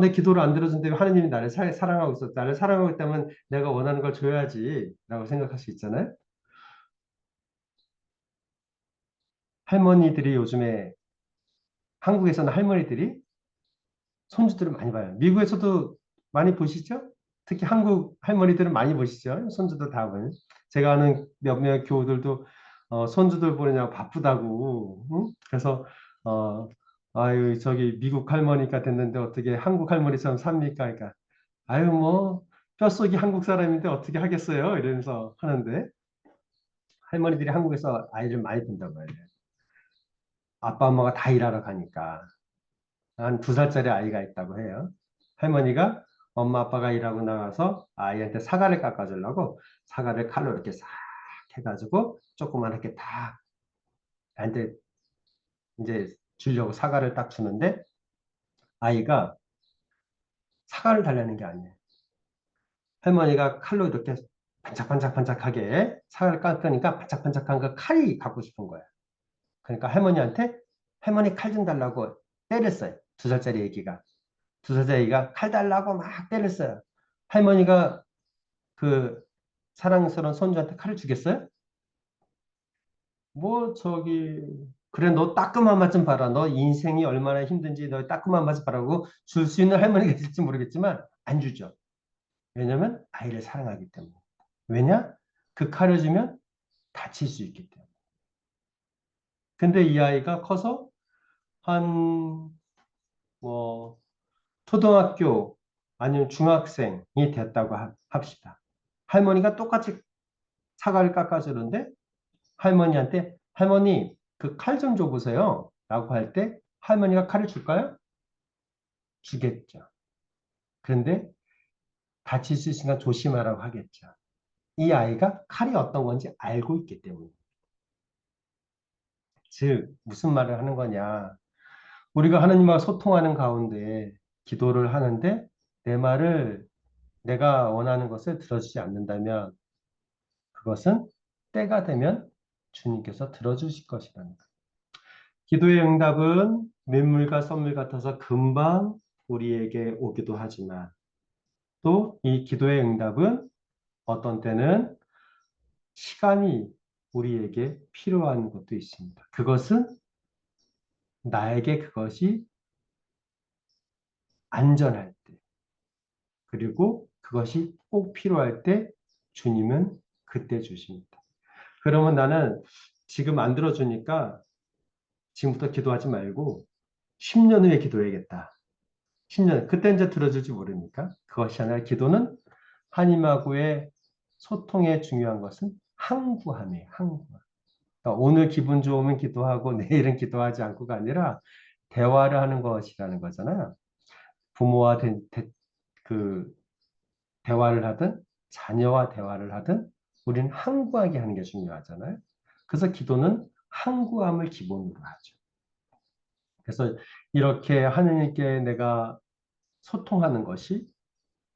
내 기도를 안 들어준다면 하느님이 나를 사랑하고 있어. 나를 사랑하고 있다면 내가 원하는 걸 줘야지 라고 생각할 수 있잖아요. 할머니들이 요즘에 한국에서는 할머니들이 손주들을 많이 봐요. 미국에서도 많이 보시죠? 특히 한국 할머니들은 많이 보시죠? 손주들 다 보요. 제가 아는 몇몇 교우들도 손주들 보느냐고 바쁘다고. 응? 그래서 아유 저기 미국 할머니가 됐는데 어떻게 한국 할머니처럼 삽니까? 그러니까 아유 뭐 뼛속이 한국 사람인데 어떻게 하겠어요? 이러면서 하는데 할머니들이 한국에서 아이를 많이 둔다고 해요. 아빠 엄마가 다 일하러 가니까. 한 2살짜리 아이가 있다고 해요. 할머니가 엄마 아빠가 일하고 나가서 아이한테 사과를 깎아주려고 사과를 칼로 이렇게 싹 해가지고 조그맣게 다 나한테 이제 주려고 사과를 딱 주는데 아이가 사과를 달라는 게 아니에요. 할머니가 칼로 이렇게 반짝반짝반짝하게 사과를 깎으니까 반짝반짝한 그 칼이 갖고 싶은 거야. 그러니까 할머니한테 할머니 칼 좀 달라고 때렸어요. 2살짜리 애기가. 2살짜리 애기가 칼 달라고 막 때렸어요. 할머니가 그 사랑스러운 손주한테 칼을 주겠어요? 뭐 저기 그래 너 따끔한 맛 좀 봐라. 너 인생이 얼마나 힘든지 너 따끔한 맛 좀 봐라고 줄 수 있는 할머니가 있을지 모르겠지만 안 주죠. 왜냐면 아이를 사랑하기 때문에. 왜냐? 그 칼을 주면 다칠 수 있기 때문에. 근데 이 아이가 커서 한 뭐 초등학교 아니면 중학생이 됐다고 합시다. 할머니가 똑같이 사과를 깎아주는데 할머니한테 할머니 그 칼 좀 줘보세요 라고 할 때 할머니가 칼을 줄까요? 주겠죠. 그런데 다칠 수 있으니까 조심하라고 하겠죠. 이 아이가 칼이 어떤 건지 알고 있기 때문에. 즉 무슨 말을 하는 거냐. 우리가 하나님과 소통하는 가운데 기도를 하는데 내 말을 내가 원하는 것을 들어주지 않는다면 그것은 때가 되면 주님께서 들어주실 것이라는 거예요. 기도의 응답은 민물과 썰물 같아서 금방 우리에게 오기도 하지만 또 이 기도의 응답은 어떤 때는 시간이 우리에게 필요한 것도 있습니다. 그것은 나에게 그것이 안전할 때 그리고 그것이 꼭 필요할 때 주님은 그때 주십니다. 그러면 나는 지금 안 들어주니까 지금부터 기도하지 말고 10년 후에 기도해야겠다. 10년, 그때 이제 들어줄지 모르니까. 그것이 아니라 기도는 하나님하고의 소통에 중요한 것은 항구함이에요. 항구함. 그러니까 오늘 기분 좋으면 기도하고 내일은 기도하지 않고가 아니라 대화를 하는 것이라는 거잖아요. 부모와 그 대화를 하든 자녀와 대화를 하든 우리는 항구하게 하는 게 중요하잖아요. 그래서 기도는 항구함을 기본으로 하죠. 그래서 이렇게 하느님께 내가 소통하는 것이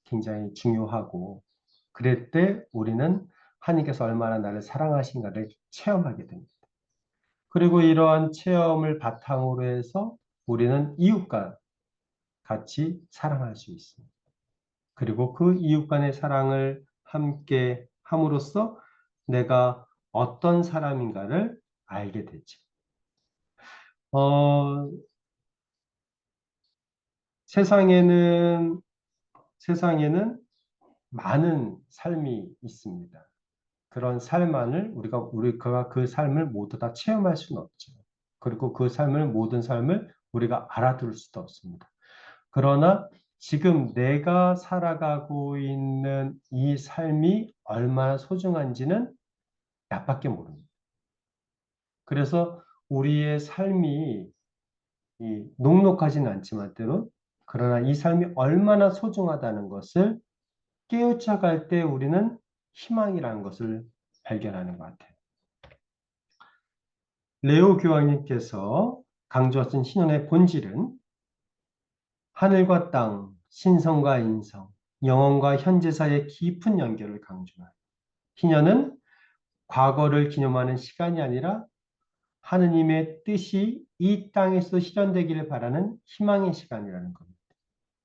굉장히 중요하고 그럴 때 우리는 하나님께서 얼마나 나를 사랑하신가를 체험하게 됩니다. 그리고 이러한 체험을 바탕으로 해서 우리는 이웃과 같이 사랑할 수 있습니다. 그리고 그 이웃 간의 사랑을 함께 함으로써 내가 어떤 사람인가를 알게 되죠. 어, 세상에는, 세상에는 많은 삶이 있습니다. 그런 삶만을 우리가 그 삶을 모두 다 체험할 수는 없죠. 그리고 그 삶을, 모든 삶을 우리가 알아들을 수도 없습니다. 그러나 지금 내가 살아가고 있는 이 삶이 얼마나 소중한지는 나밖에 모릅니다. 그래서 우리의 삶이 녹록하지는 않지만 때론 그러나 이 삶이 얼마나 소중하다는 것을 깨우쳐갈 때 우리는 희망이라는 것을 발견하는 것 같아요. 레오 교황님께서 강조하신 신혼의 본질은 하늘과 땅, 신성과 인성, 영혼과 현재 사이의 깊은 연결을 강조해요. 희년은 과거를 기념하는 시간이 아니라 하느님의 뜻이 이 땅에서 실현되기를 바라는 희망의 시간이라는 겁니다.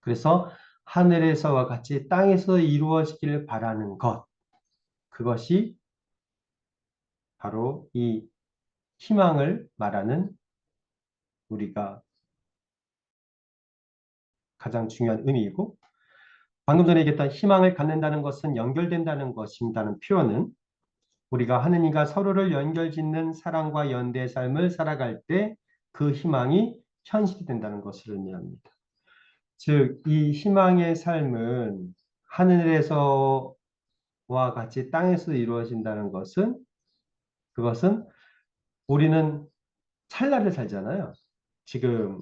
그래서 하늘에서와 같이 땅에서 이루어지기를 바라는 것, 그것이 바로 이 희망을 말하는 우리가 가장 중요한 의미이고, 방금 전에 얘기했던 희망을 갖는다는 것은 연결된다는 것입니다는 표현은 우리가 하느님과 서로를 연결짓는 사랑과 연대의 삶을 살아갈 때 그 희망이 현실이 된다는 것을 의미합니다. 즉, 이 희망의 삶은 하늘에서와 같이 땅에서 이루어진다는 것은 그것은 우리는 찰나를 살잖아요. 지금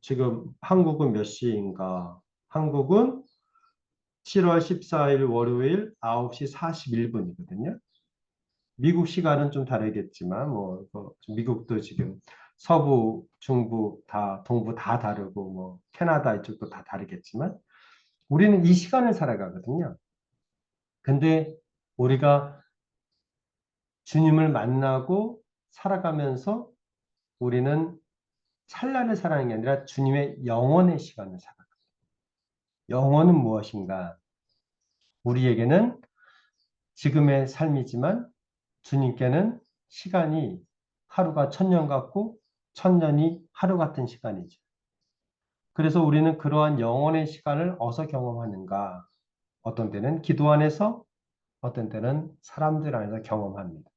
지금 한국은 몇 시인가? 한국은 7월 14일 월요일 9시 41분이거든요. 미국 시간은 좀 다르겠지만, 미국도 지금 서부, 중부, 동부 다 다르고, 캐나다 이쪽도 다 다르겠지만, 우리는 이 시간을 살아가거든요. 근데 우리가 주님을 만나고 살아가면서 우리는 찰나를 살아가는 게 아니라 주님의 영원의 시간을 살아가요. 영원은 무엇인가? 우리에게는 지금의 삶이지만 주님께는 시간이 하루가 천년 같고 천년이 하루 같은 시간이죠. 그래서 우리는 그러한 영혼의 시간을 어디서 경험하는가? 어떤 때는 기도 안에서, 어떤 때는 사람들 안에서 경험합니다.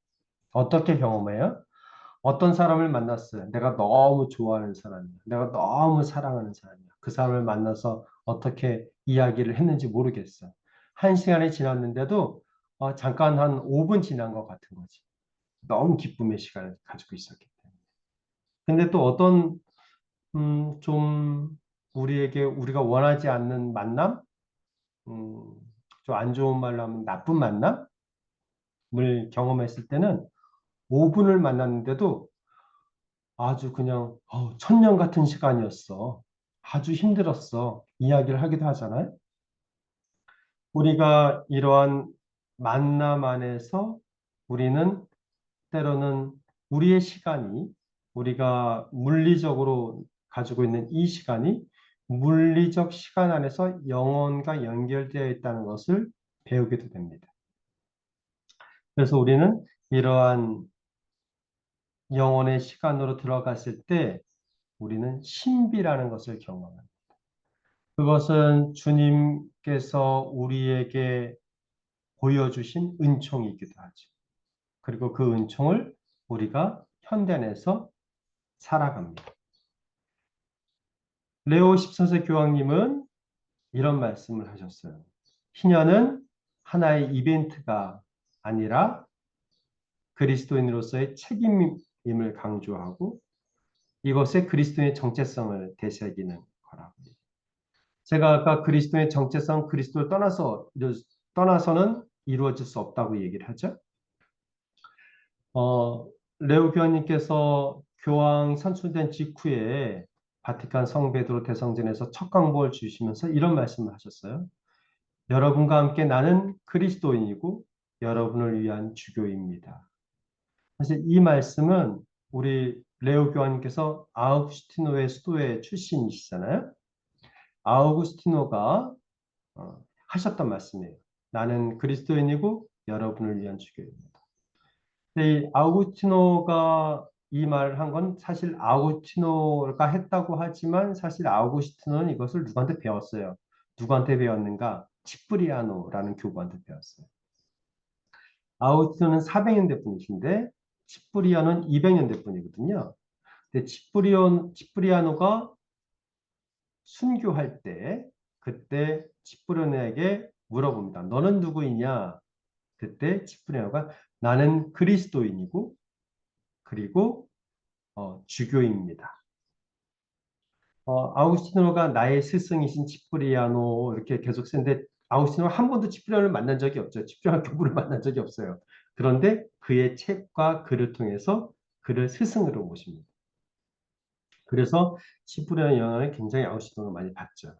어떻게 경험해요? 어떤 사람을 만났어요. 내가 너무 좋아하는 사람이야. 내가 너무 사랑하는 사람이야. 그 사람을 만나서 어떻게 이야기를 했는지 모르겠어. 1시간이 지났는데도 잠깐 한 5분 지난 것 같은 거지. 너무 기쁨의 시간을 가지고 있었기 때문에. 근데 또 어떤 좀 우리가 원하지 않는 만남, 음, 좀 안 좋은 말로 하면 나쁜 만남을 경험했을 때는 5분을 만났는데도 아주 그냥 천년 같은 시간이었어. 아주 힘들었어. 이야기를 하기도 하잖아요. 우리가 이러한 만남 안에서 우리는 때로는 우리의 시간이 우리가 물리적으로 가지고 있는 이 시간이 물리적 시간 안에서 영혼과 연결되어 있다는 것을 배우게도 됩니다. 그래서 우리는 이러한 영혼의 시간으로 들어갔을 때 우리는 신비라는 것을 경험합니다. 그것은 주님께서 우리에게 보여주신 은총이기도 하죠. 그리고 그 은총을 우리가 현대안에서 살아갑니다. 레오 14세 교황님은 이런 말씀을 하셨어요. 희년은 하나의 이벤트가 아니라 그리스도인으로서의 책임임을 강조하고 이것에 그리스도의 정체성을 되새기는 거라고. 제가 아까 그리스도의 정체성, 그리스도를 떠나서는 이루어질 수 없다고 얘기를 하죠. 레오 교황님께서 교황 선출된 직후에 바티칸 성베드로 대성전에서 첫 강복을 주시면서 이런 말씀을 하셨어요. 여러분과 함께 나는 그리스도인이고 여러분을 위한 주교입니다. 사실 이 말씀은 우리 레오 교황님께서 아우구스티노의 수도의 출신이시잖아요. 아우구스티노가 하셨던 말씀이에요. 나는 그리스도인이고 여러분을 위한 주교입니다. 근데 이 아우구스티노가 이 말을 한 건 사실 아우구스티노가 했다고 하지만 사실 아우구스티노는 이것을 누구한테 배웠어요. 누구한테 배웠는가? 치프리아노라는 교부한테 배웠어요. 아우구스티노는 400년대 분이신데 치프리아노는 200년대 분이거든요. 근데 치프리아노가 순교할 때 그때 치프리아노에게 물어봅니다. 너는 누구이냐? 그때 치프리아노가 나는 그리스도인이고 그리고 주교입니다. 아우구스티노가 나의 스승이신 치프리아노 이렇게 계속 쓰는데 아우구스티노가 한 번도 치프리아노를 만난 적이 없죠. 치프리아노 교부를 만난 적이 없어요. 그런데 그의 책과 글을 통해서 그를 스승으로 모십니다. 그래서 치프리아노 영향을 굉장히 아우구스티노가 많이 받죠.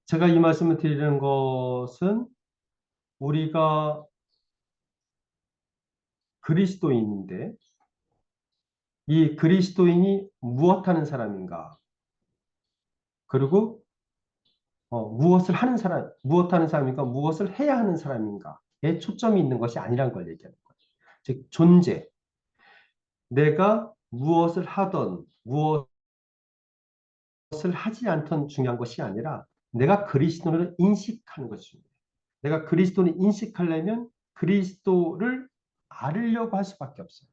제가 이 말씀을 드리는 것은 우리가 그리스도인인데 이 그리스도인이 무엇하는 사람인가? 그리고 무엇을 하는 사람, 무엇하는 사람인가? 무엇을 해야 하는 사람인가에 초점이 있는 것이 아니란 걸 얘기하는 거예요. 즉 존재. 내가 무엇을 하던 무엇을 하지 않던 중요한 것이 아니라 내가 그리스도를 인식하는 것이 중요해요. 내가 그리스도를 인식하려면 그리스도를 알으려고 할 수밖에 없어요.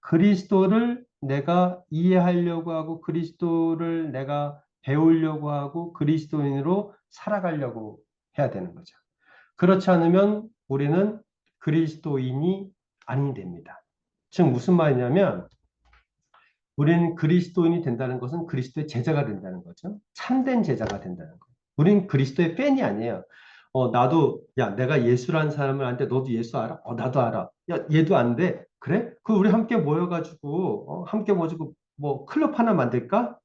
그리스도를 내가 이해하려고 하고 그리스도를 내가 배우려고 하고 그리스도인으로 살아가려고 해야 되는 거죠. 그렇지 않으면 우리는 그리스도인이 아니 됩니다. 즉 무슨 말이냐면 우리는 그리스도인이 된다는 것은 그리스도의 제자가 된다는 거죠. 참된 제자가 된다는 거예요. 우리는 그리스도의 팬이 아니에요. 나도 야 내가 예수라는 사람을 아는데 너도 예수 알아? 나도 알아. 야 얘도 안 돼. 그래? 그 우리 함께 모여가지고 함께 모시고 뭐 클럽 하나 만들까?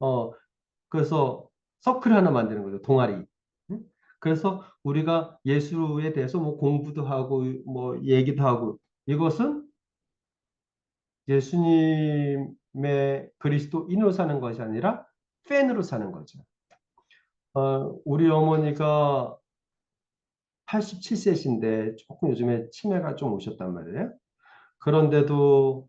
그래서 서클 하나 만드는 거죠. 동아리. 응? 그래서 우리가 예수에 대해서 뭐 공부도 하고 뭐 얘기도 하고 이것은 예수님의 그리스도인으로 사는 것이 아니라 팬으로 사는 거죠. 우리 어머니가 87세신데 조금 요즘에 치매가 좀 오셨단 말이에요. 그런데도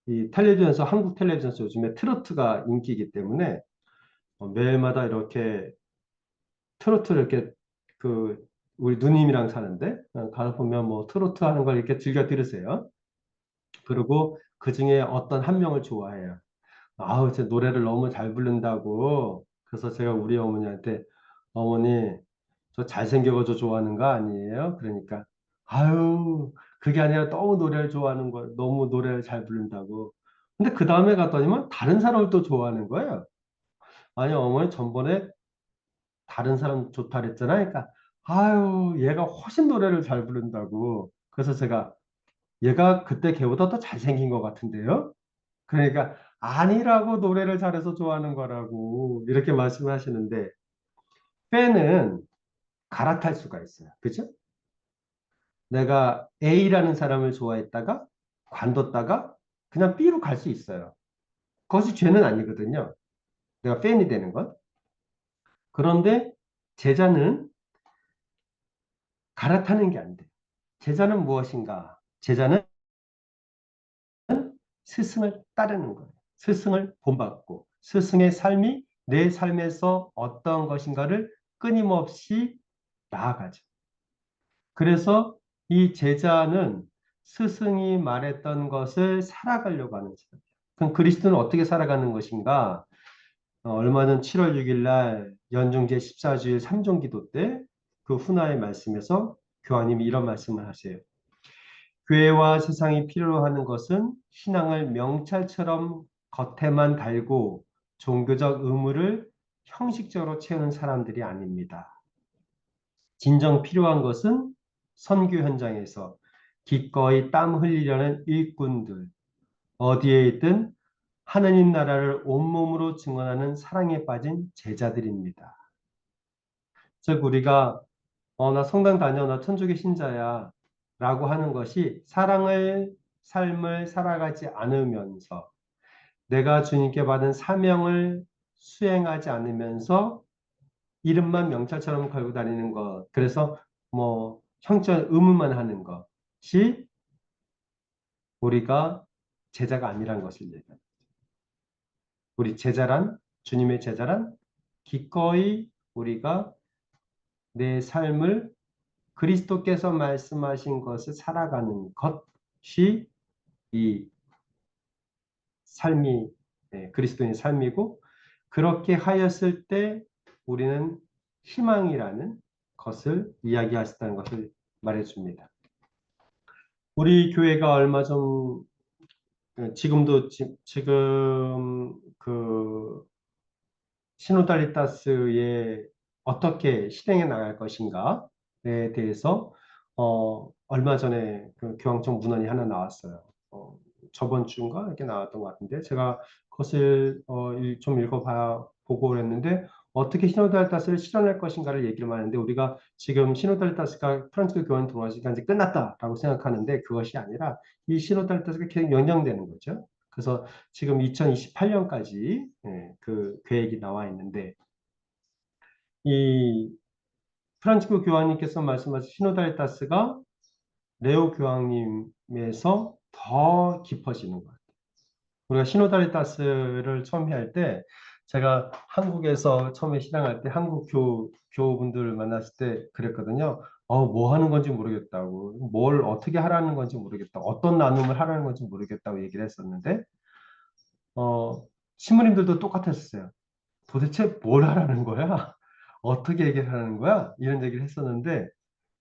이 텔레비전에서 한국 텔레비전에서 요즘에 트로트가 인기이기 때문에 매일마다 이렇게 트로트를 이렇게 그 우리 누님이랑 사는데 가서 보면 뭐 트로트 하는 걸 이렇게 즐겨 들으세요. 그리고 그 중에 어떤 한 명을 좋아해요. 아우, 제 노래를 너무 잘 부른다고. 그래서 제가 우리 어머니한테 어머니 저 잘생겨가지고 좋아하는 거 아니에요? 그러니까 아유 그게 아니라 너무 노래를 좋아하는 거예요. 너무 노래를 잘 부른다고. 근데 그 다음에 갔더니만 다른 사람을 또 좋아하는 거예요. 아니 어머니 전번에 다른 사람 좋다 그랬잖아. 그러니까 아유 얘가 훨씬 노래를 잘 부른다고. 그래서 제가 얘가 그때 걔보다 더 잘생긴 것 같은데요. 그러니까 아니라고 노래를 잘해서 좋아하는 거라고 이렇게 말씀하시는데 팬은 갈아탈 수가 있어요. 그죠? 내가 A라는 사람을 좋아했다가 관뒀다가 그냥 B로 갈 수 있어요. 그것이 죄는 아니거든요. 내가 팬이 되는 것. 그런데 제자는 갈아타는 게 안 돼. 제자는 무엇인가? 제자는 스승을 따르는 거예요. 스승을 본받고 스승의 삶이 내 삶에서 어떤 것인가를 끊임없이 나아가죠. 그래서 이 제자는 스승이 말했던 것을 살아가려고 하는 사람. 그럼 그리스도는 어떻게 살아가는 것인가? 얼마 전 7월 6일 날 연중제 14주일 삼종기도 때 그 훗날 말씀에서 교황님이 이런 말씀을 하세요. 교회와 세상이 필요로 하는 것은 신앙을 명찰처럼 겉에만 달고 종교적 의무를 형식적으로 채우는 사람들이 아닙니다. 진정 필요한 것은 선교 현장에서 기꺼이 땀 흘리려는 일꾼들, 어디에 있든 하느님 나라를 온몸으로 증언하는 사랑에 빠진 제자들입니다. 즉 우리가 나 성당 다녀, 나 천주교 신자야 라고 하는 것이 삶을 살아가지 않으면서 내가 주님께 받은 사명을 수행하지 않으면서 이름만 명찰처럼 걸고 다니는 것, 그래서 뭐 형절 의무만 하는 것이 우리가 제자가 아니란 것을 얘기합니다. 우리 제자란, 주님의 제자란 기꺼이 우리가 내 삶을 그리스도께서 말씀하신 것을 살아가는 것이 이 삶이 그리스도인의 삶이고, 그렇게 하였을 때 우리는 희망이라는 것을 이야기하셨다는 것을 말해줍니다. 우리 교회가 얼마 전 지금 그 시노달리타스에 어떻게 실행해 나갈 것인가에 대해서 얼마 전에 그 교황청 문헌이 하나 나왔어요. 저번 주인가 이렇게 나왔던 것 같은데 제가 그것을 좀 보고 그랬는데 어떻게 시노달리타스를 실현할 것인가를 얘기를 하는데 우리가 지금 시노달리타스가 프란치스 교황 돌아가신 지 이제 끝났다라고 생각하는데 그것이 아니라 이 시노달리타스가 계속 연장되는 거죠. 그래서 지금 2028년까지 그 계획이 나와 있는데 이 프란치스코 교황님께서 말씀하신 시노달리타스가 레오 교황님에서 더 깊어지는 것 같아요. 우리가 시노달리타스를 처음 할 때 제가 한국에서 처음에 신앙할 때 한국 교우분들 만났을 때 그랬거든요. 뭐 하는 건지 모르겠다고, 뭘 어떻게 하라는 건지 모르겠다, 어떤 나눔을 하라는 건지 모르겠다고 얘기를 했었는데 신부님들도 똑같았어요. 도대체 뭘 하라는 거야? 어떻게 얘기를 하는 거야? 이런 얘기를 했었는데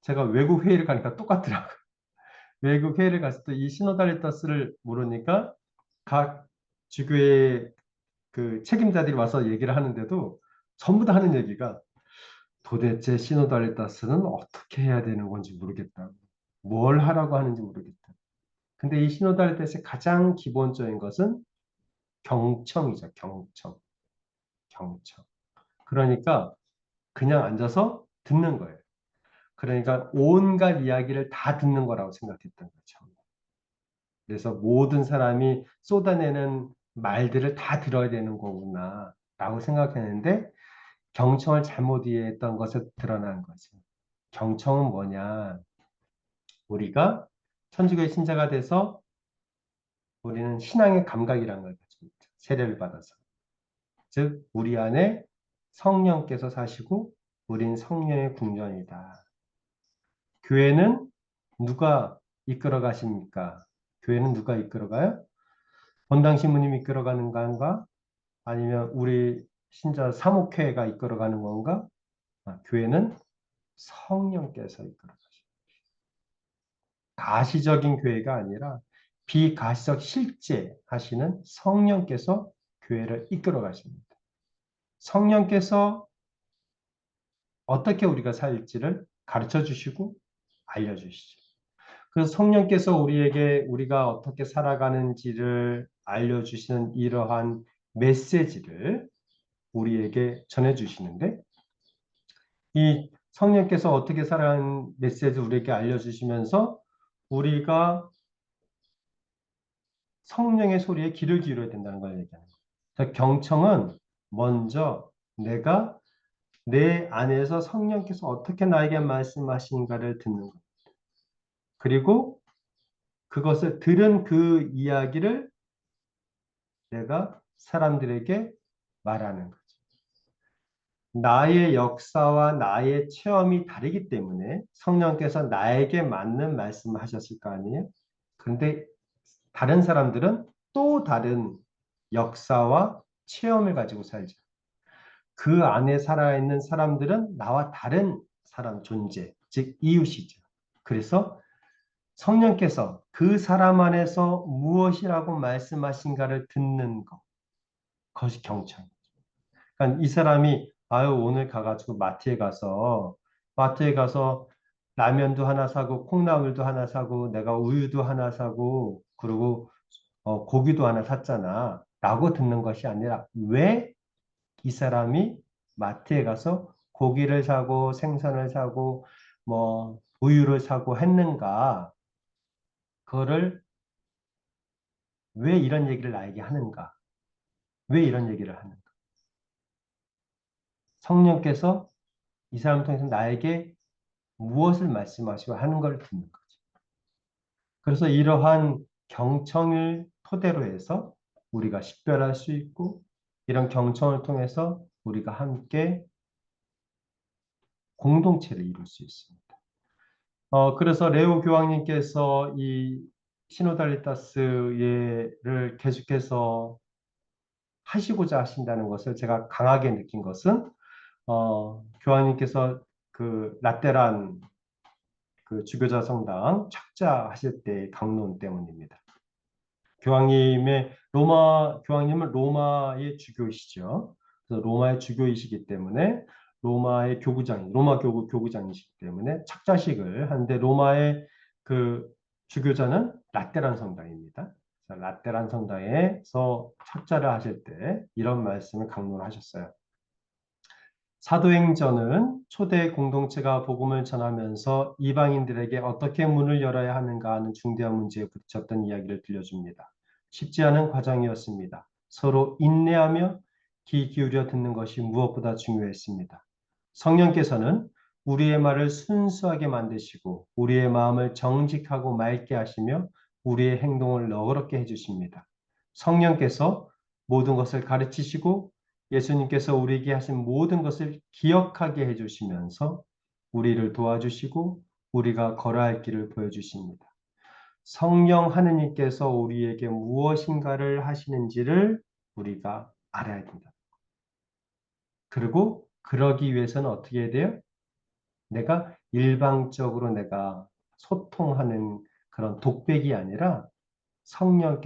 제가 외국 회의를 가니까 똑같더라고요. 외국 회의를 갔을 때 이 시노달리타스를 모르니까 각 주교의 그 책임자들이 와서 얘기를 하는데도 전부 다 하는 얘기가 도대체 시노달리타스는 어떻게 해야 되는 건지 모르겠다고. 뭘 하라고 하는지 모르겠다. 근데 이 시노달리타스의 가장 기본적인 것은 경청이죠. 경청. 경청. 그러니까 그냥 앉아서 듣는 거예요. 그러니까 온갖 이야기를 다 듣는 거라고 생각했던 거죠. 그래서 모든 사람이 쏟아내는 말들을 다 들어야 되는 거구나 라고 생각했는데 경청을 잘못 이해했던 것에 드러난 거죠. 경청은 뭐냐? 우리가 천주교의 신자가 돼서 우리는 신앙의 감각이라는 걸 가집니다. 세례를 받아서. 즉 우리 안에 성령께서 사시고 우린 성령의 궁전이다. 교회는 누가 이끌어 가십니까? 교회는 누가 이끌어 가요? 본당 신부님이 이끌어 가는 건가? 아니면 우리 신자 사목회가 이끌어 가는 건가? 교회는 성령께서 이끌어 가십니다. 가시적인 교회가 아니라 비가시적 실제 하시는 성령께서 교회를 이끌어 가십니다. 성령께서 어떻게 우리가 살지를 가르쳐 주시고 알려 주시죠. 그래서 성령께서 우리에게 우리가 어떻게 살아가는지를 알려주시는 이러한 메시지를 우리에게 전해주시는데 이 성령께서 어떻게 살아가는 메시지를 우리에게 알려주시면서 우리가 성령의 소리에 귀를 기울여야 된다는 걸 얘기하는 거예요. 경청은 먼저 내가 내 안에서 성령께서 어떻게 나에게 말씀하시는가를 듣는 거예요. 그리고 그것을 들은 그 이야기를 내가 사람들에게 말하는 거죠. 나의 역사와 나의 체험이 다르기 때문에 성령께서 나에게 맞는 말씀을 하셨을 거 아니에요? 그런데 다른 사람들은 또 다른 역사와 체험을 가지고 살죠. 그 안에 살아있는 사람들은 나와 다른 사람 존재, 즉 이웃이죠. 그래서 성령께서 그 사람 안에서 무엇이라고 말씀하신가를 듣는 것, 그것이 경청. 그러니까 이 사람이 아유 오늘 가가지고 마트에 가서 라면도 하나 사고 콩나물도 하나 사고 내가 우유도 하나 사고 그리고 고기도 하나 샀잖아 라고 듣는 것이 아니라 왜 이 사람이 마트에 가서 고기를 사고 생선을 사고 뭐 우유를 사고 했는가 그거를 왜 이런 얘기를 나에게 하는가 왜 이런 얘기를 하는가 성령께서 이 사람을 통해서 나에게 무엇을 말씀하시고 하는 걸 듣는 거죠. 그래서 이러한 경청을 토대로 해서 우리가 식별할 수 있고 이런 경청을 통해서 우리가 함께 공동체를 이룰 수 있습니다. 그래서 레오 교황님께서 이 시노달리타스 예를 계속해서 하시고자 하신다는 것을 제가 강하게 느낀 것은 교황님께서 그 라테란 그 주교자 성당 착자하실 때의 강론 때문입니다. 교황님은 로마의 주교이시죠. 그래서 로마의 주교이시기 때문에 로마 교구 교구장이시기 때문에 착자식을 하는데 로마의 그 주교자는 라테란 성당입니다. 라테란 성당에서 착자를 하실 때 이런 말씀을 강론하셨어요. 사도행전은 초대 공동체가 복음을 전하면서 이방인들에게 어떻게 문을 열어야 하는가 하는 중대한 문제에 부딪혔던 이야기를 들려줍니다. 쉽지 않은 과정이었습니다. 서로 인내하며 귀 기울여 듣는 것이 무엇보다 중요했습니다. 성령께서는 우리의 말을 순수하게 만드시고 우리의 마음을 정직하고 맑게 하시며 우리의 행동을 너그럽게 해주십니다. 성령께서 모든 것을 가르치시고 예수님께서 우리에게 하신 모든 것을 기억하게 해주시면서 우리를 도와주시고 우리가 걸어야 할 길을 보여주십니다. 성령 하느님께서 우리에게 무엇인가를 하시는지를 우리가 알아야 된다. 그리고 그러기 위해서는 어떻게 해야 돼요? 내가 일방적으로 내가 소통하는 그런 독백이 아니라 성령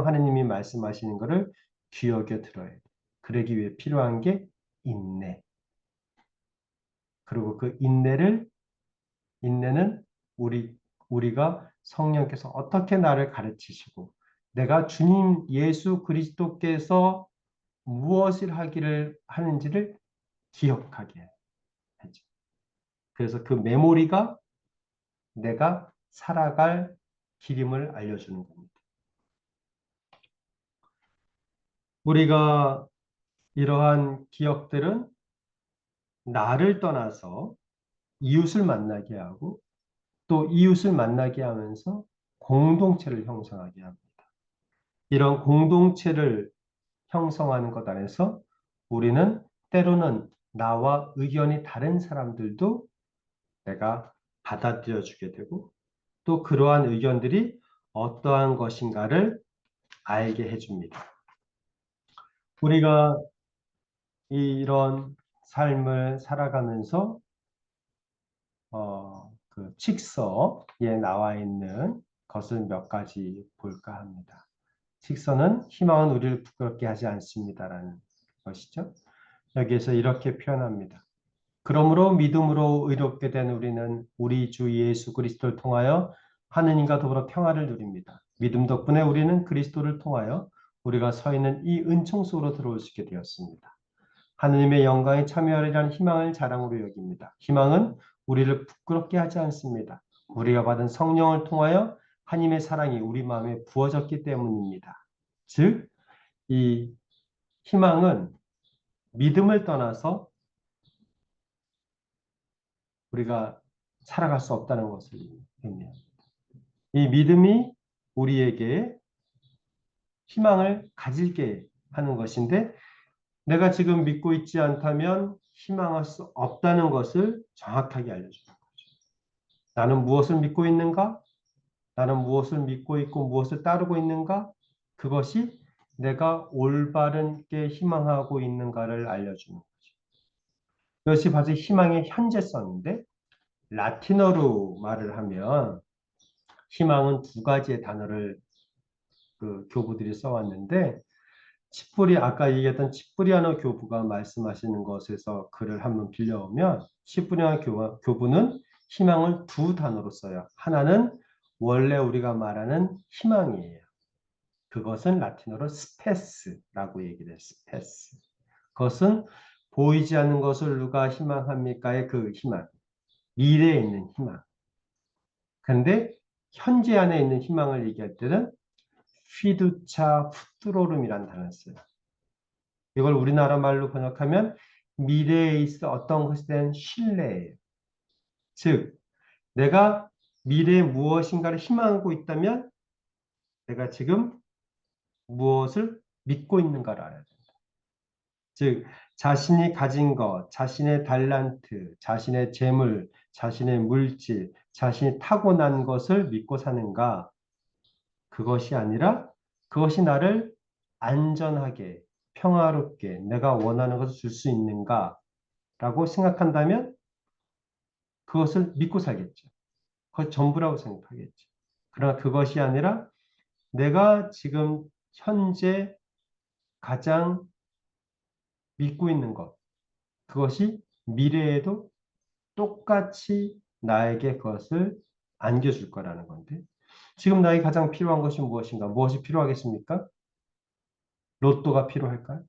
하느님이 말씀하시는 것을 귀여겨 들어야 돼. 그러기 위해 필요한 게 인내. 그리고 그 인내는 우리가 성령께서 어떻게 나를 가르치시고 내가 주님 예수 그리스도께서 무엇을 하기를 하는지를 기억하게 하죠. 그래서 그 메모리가 내가 살아갈 길임을 알려주는 겁니다. 우리가 이러한 기억들은 나를 떠나서 이웃을 만나게 하고 또 이웃을 만나게 하면서 공동체를 형성하게 합니다. 이런 공동체를 형성하는 것 안에서 우리는 때로는 나와 의견이 다른 사람들도 내가 받아들여 주게 되고 또 그러한 의견들이 어떠한 것인가를 알게 해줍니다. 우리가 이런 삶을 살아가면서 그 칙서에 나와 있는 것을 몇 가지 볼까 합니다. 칙서는 희망은 우리를 부끄럽게 하지 않습니다라는 것이죠. 여기에서 이렇게 표현합니다. 그러므로 믿음으로 의롭게 된 우리는 우리 주 예수 그리스도를 통하여 하느님과 더불어 평화를 누립니다. 믿음 덕분에 우리는 그리스도를 통하여 우리가 서 있는 이 은총 속으로 들어올 수 있게 되었습니다. 하느님의 영광에 참여하리라는 희망을 자랑으로 여깁니다. 희망은 우리를 부끄럽게 하지 않습니다. 우리가 받은 성령을 통하여 하나님의 사랑이 우리 마음에 부어졌기 때문입니다. 즉, 이 희망은 믿음을 떠나서 우리가 살아갈 수 없다는 것을 의미합니다. 이 믿음이 우리에게 희망을 가질게 하는 것인데 내가 지금 믿고 있지 않다면 희망할 수 없다는 것을 정확하게 알려주는 거죠. 나는 무엇을 믿고 있는가? 나는 무엇을 믿고 있고 무엇을 따르고 있는가? 그것이 내가 올바른게 희망하고 있는가를 알려주는 거죠. 이것이 바로 희망의 현재성인데 라틴어로 말을 하면 희망은 두 가지의 단어를 그 교부들이 써왔는데 아까 얘기했던 치프리아노 교부가 말씀하시는 것에서 글을 한번 빌려오면 치프리아노 교부는 희망을 두 단어로 써요. 하나는 원래 우리가 말하는 희망이에요. 그것은 라틴어로 스페스라고 얘기를 해요. 스페스. 그것은 보이지 않는 것을 누가 희망합니까의 그 희망. 미래에 있는 희망. 그런데 현재 안에 있는 희망을 얘기할 때는 피두차 푸트로름이라는 단어를 써요. 이걸 우리나라 말로 번역하면 미래에 있어 어떤 것에 대한 신뢰예요. 즉, 내가 미래에 무엇인가를 희망하고 있다면 내가 지금 무엇을 믿고 있는가를 알아야 돼요. 즉, 자신이 가진 것, 자신의 달란트, 자신의 재물, 자신의 물질, 자신이 타고난 것을 믿고 사는가? 그것이 아니라 그것이 나를 안전하게, 평화롭게 내가 원하는 것을 줄 수 있는가라고 생각한다면 그것을 믿고 살겠죠. 그것 전부라고 생각하겠죠. 그러나 그것이 아니라 내가 지금 현재 가장 믿고 있는 것, 그것이 미래에도 똑같이 나에게 그것을 안겨줄 거라는 건데, 지금 나에게 가장 필요한 것이 무엇인가? 무엇이 필요하겠습니까? 로또가 필요할까요?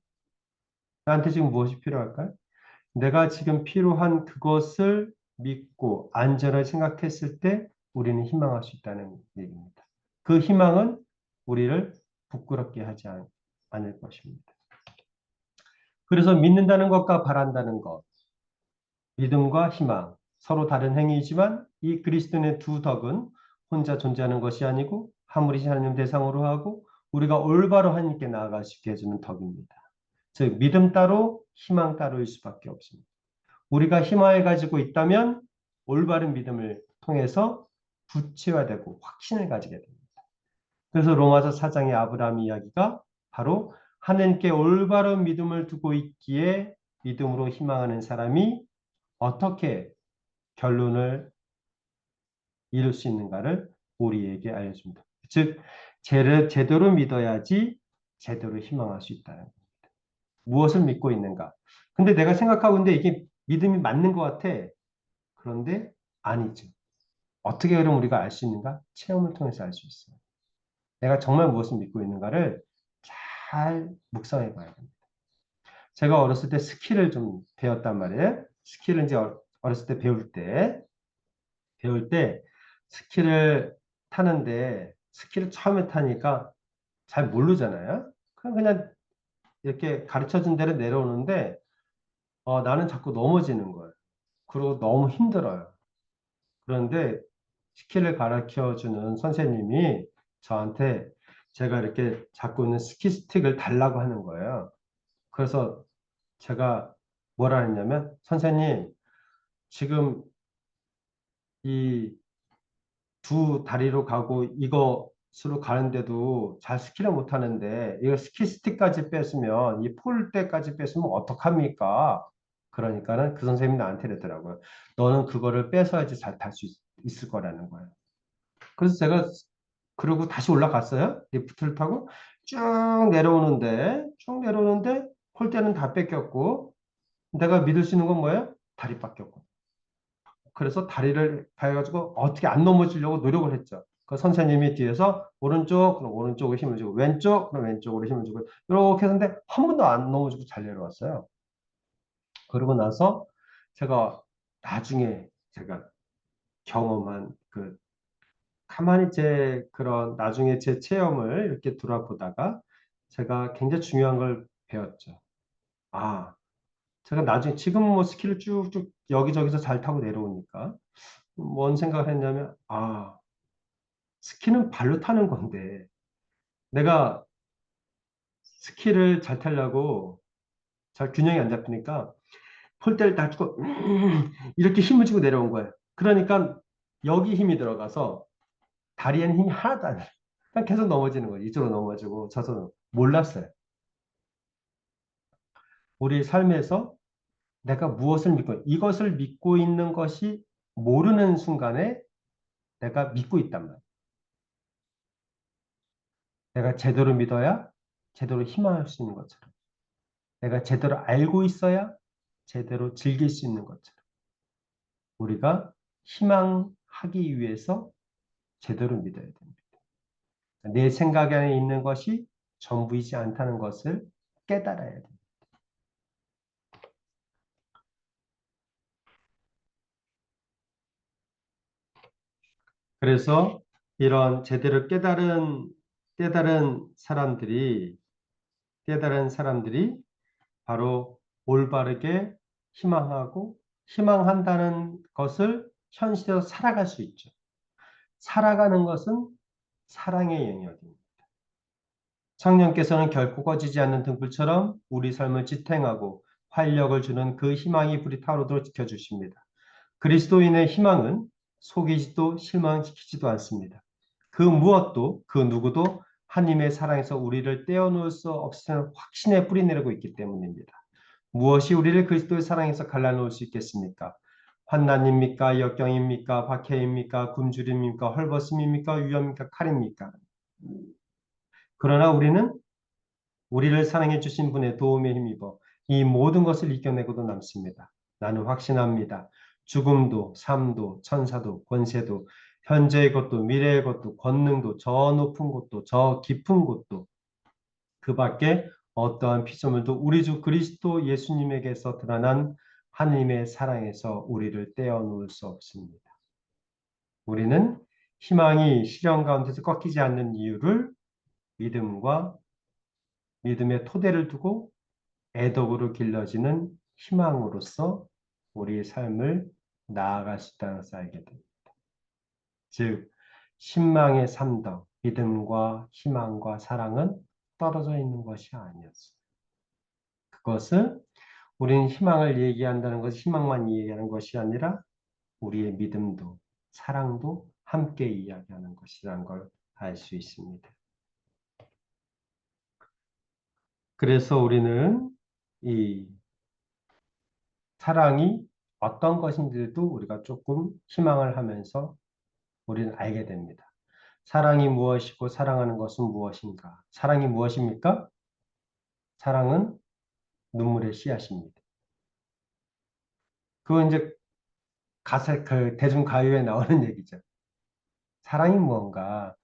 나한테 지금 무엇이 필요할까요? 내가 지금 필요한 그것을 믿고 안전을 생각했을 때 우리는 희망할 수 있다는 얘기입니다. 그 희망은 우리를 부끄럽게 하지 않을 것입니다. 그래서 믿는다는 것과 바란다는 것, 믿음과 희망, 서로 다른 행위이지만 이 그리스도인의 두 덕은 혼자 존재하는 것이 아니고 하물이 하나님 대상으로 하고 우리가 올바로 하나님께 나아갈 수 있게 해주는 덕입니다. 즉 믿음 따로 희망 따로일 수밖에 없습니다. 우리가 희망을 가지고 있다면 올바른 믿음을 통해서 구체화되고 확신을 가지게 됩니다. 그래서 로마서 4장의 아브라함 이야기가 바로 하나님께 올바른 믿음을 두고 있기에 믿음으로 희망하는 사람이 어떻게 결론을 이룰 수 있는가를 우리에게 알려줍니다. 즉, 제대로 믿어야지 제대로 희망할 수 있다는 겁니다. 무엇을 믿고 있는가? 근데 내가 생각하고 있는데 이게 믿음이 맞는 것 같아. 그런데 아니죠. 어떻게 그럼 우리가 알 수 있는가? 체험을 통해서 알 수 있어요. 내가 정말 무엇을 믿고 있는가를 잘 묵상해 봐야 됩니다. 제가 어렸을 때 스키를 좀 배웠단 말이에요. 스키를 이제 어렸을 때 배울 때 스키를 타는데 스키를 처음에 타니까 잘 모르잖아요. 그냥 이렇게 가르쳐 준 대로 내려오는데 나는 자꾸 넘어지는 거예요. 그리고 너무 힘들어요. 그런데 스키를 가르쳐 주는 선생님이 저한테 제가 이렇게 잡고 있는 스키 스틱을 달라고 하는 거예요. 그래서 제가 뭐라 했냐면 선생님 지금 이 두 다리로 가고 이것으로 가는데도 잘 스키를 못 하는데 이거 스키 스틱까지 뺐으면 이 폴대까지 뺐으면 어떡합니까? 그러니까는 그 선생님이 나한테 이러더라고요. 너는 그거를 뺏어야지 잘 탈 수 있을 거라는 거예요. 그래서 제가 그러고 다시 올라갔어요. 리프트를 타고 쭉 내려오는데 폴대는 다 뺏겼고 내가 믿을 수 있는 건 뭐예요? 다리밖에 없고. 그래서 다리를 해가지고 어떻게 안 넘어지려고 노력을 했죠. 그 선생님이 뒤에서 오른쪽, 그럼 오른쪽으로 힘을 주고, 왼쪽, 그럼 왼쪽으로 힘을 주고, 이렇게 했는데 한 번도 안 넘어지고 잘 내려왔어요. 그러고 나서 제가 나중에 제가 경험한 가만히 나중에 제 체험을 이렇게 돌아보다가 제가 굉장히 중요한 걸 배웠죠. 아, 제가 나중에 지금 뭐 스키를 쭉쭉 여기저기서 잘 타고 내려오니까 뭔 생각을 했냐면, 스키는 발로 타는 건데, 내가 스키를 잘 타려고 잘 균형이 안 잡히니까 폴대를 딱 주고, 이렇게 힘을 주고 내려온 거예요. 그러니까 여기 힘이 들어가서 다리에는 힘이 하나도 안 들어요. 그냥 계속 넘어지는 거예요. 이쪽으로 넘어지고 저쪽으로. 몰랐어요. 우리 삶에서 내가 무엇을 믿고 이것을 믿고 있는 것이 모르는 순간에 내가 믿고 있단 말이에요. 내가 제대로 믿어야 제대로 희망할 수 있는 것처럼. 내가 제대로 알고 있어야 제대로 즐길 수 있는 것처럼. 우리가 희망하기 위해서 제대로 믿어야 됩니다. 내 생각 안에 있는 것이 전부이지 않다는 것을 깨달아야 됩니다. 그래서 이런 제대로 깨달은 사람들이 바로 올바르게 희망하고 희망한다는 것을 현실에서 살아갈 수 있죠. 살아가는 것은 사랑의 영역입니다. 성령께서는 결코 꺼지지 않는 등불처럼 우리 삶을 지탱하고 활력을 주는 그 희망이 불이 타오르도록 지켜주십니다. 그리스도인의 희망은 속이지도 실망시키지도 않습니다. 그 무엇도 그 누구도 하나님의 사랑에서 우리를 떼어놓을 수 없는 확신에 뿌리내리고 있기 때문입니다. 무엇이 우리를 그리스도의 사랑에서 갈라놓을 수 있겠습니까? 환난입니까? 역경입니까? 박해입니까? 굶주림입니까? 헐벗음입니까? 위험입니까? 칼입니까? 그러나 우리는 우리를 사랑해 주신 분의 도움에 힘입어 이 모든 것을 이겨내고도 남습니다. 나는 확신합니다. 죽음도 삶도 천사도 권세도 현재의 것도 미래의 것도 권능도 저 높은 곳도 저 깊은 곳도 그 밖에 어떠한 피조물도 우리 주 그리스도 예수님에게서 드러난 하나님의 사랑에서 우리를 떼어놓을 수 없습니다. 우리는 희망이 시련 가운데서 꺾이지 않는 이유를 믿음과 믿음의 토대를 두고 애덕으로 길러지는 희망으로서 우리의 삶을 나아갈 수 있다는 것을 알게 됩니다. 즉, 신망의 삼덕, 믿음과 희망과 사랑은 떨어져 있는 것이 아니었어요. 그것은 우리는 희망을 얘기한다는 것이 희망만 얘기하는 것이 아니라 우리의 믿음도 사랑도 함께 이야기하는 것이라는 걸 알 수 있습니다. 그래서 우리는 이 사랑이 어떤 것인지도 우리가 조금 희망을 하면서 우리는 알게 됩니다. 사랑이 무엇이고 사랑하는 것은 무엇인가? 사랑이 무엇입니까? 사랑은 눈물의 씨앗입니다. 그건 이제 그 대중가요에 나오는 얘기죠. 사랑이 무언가?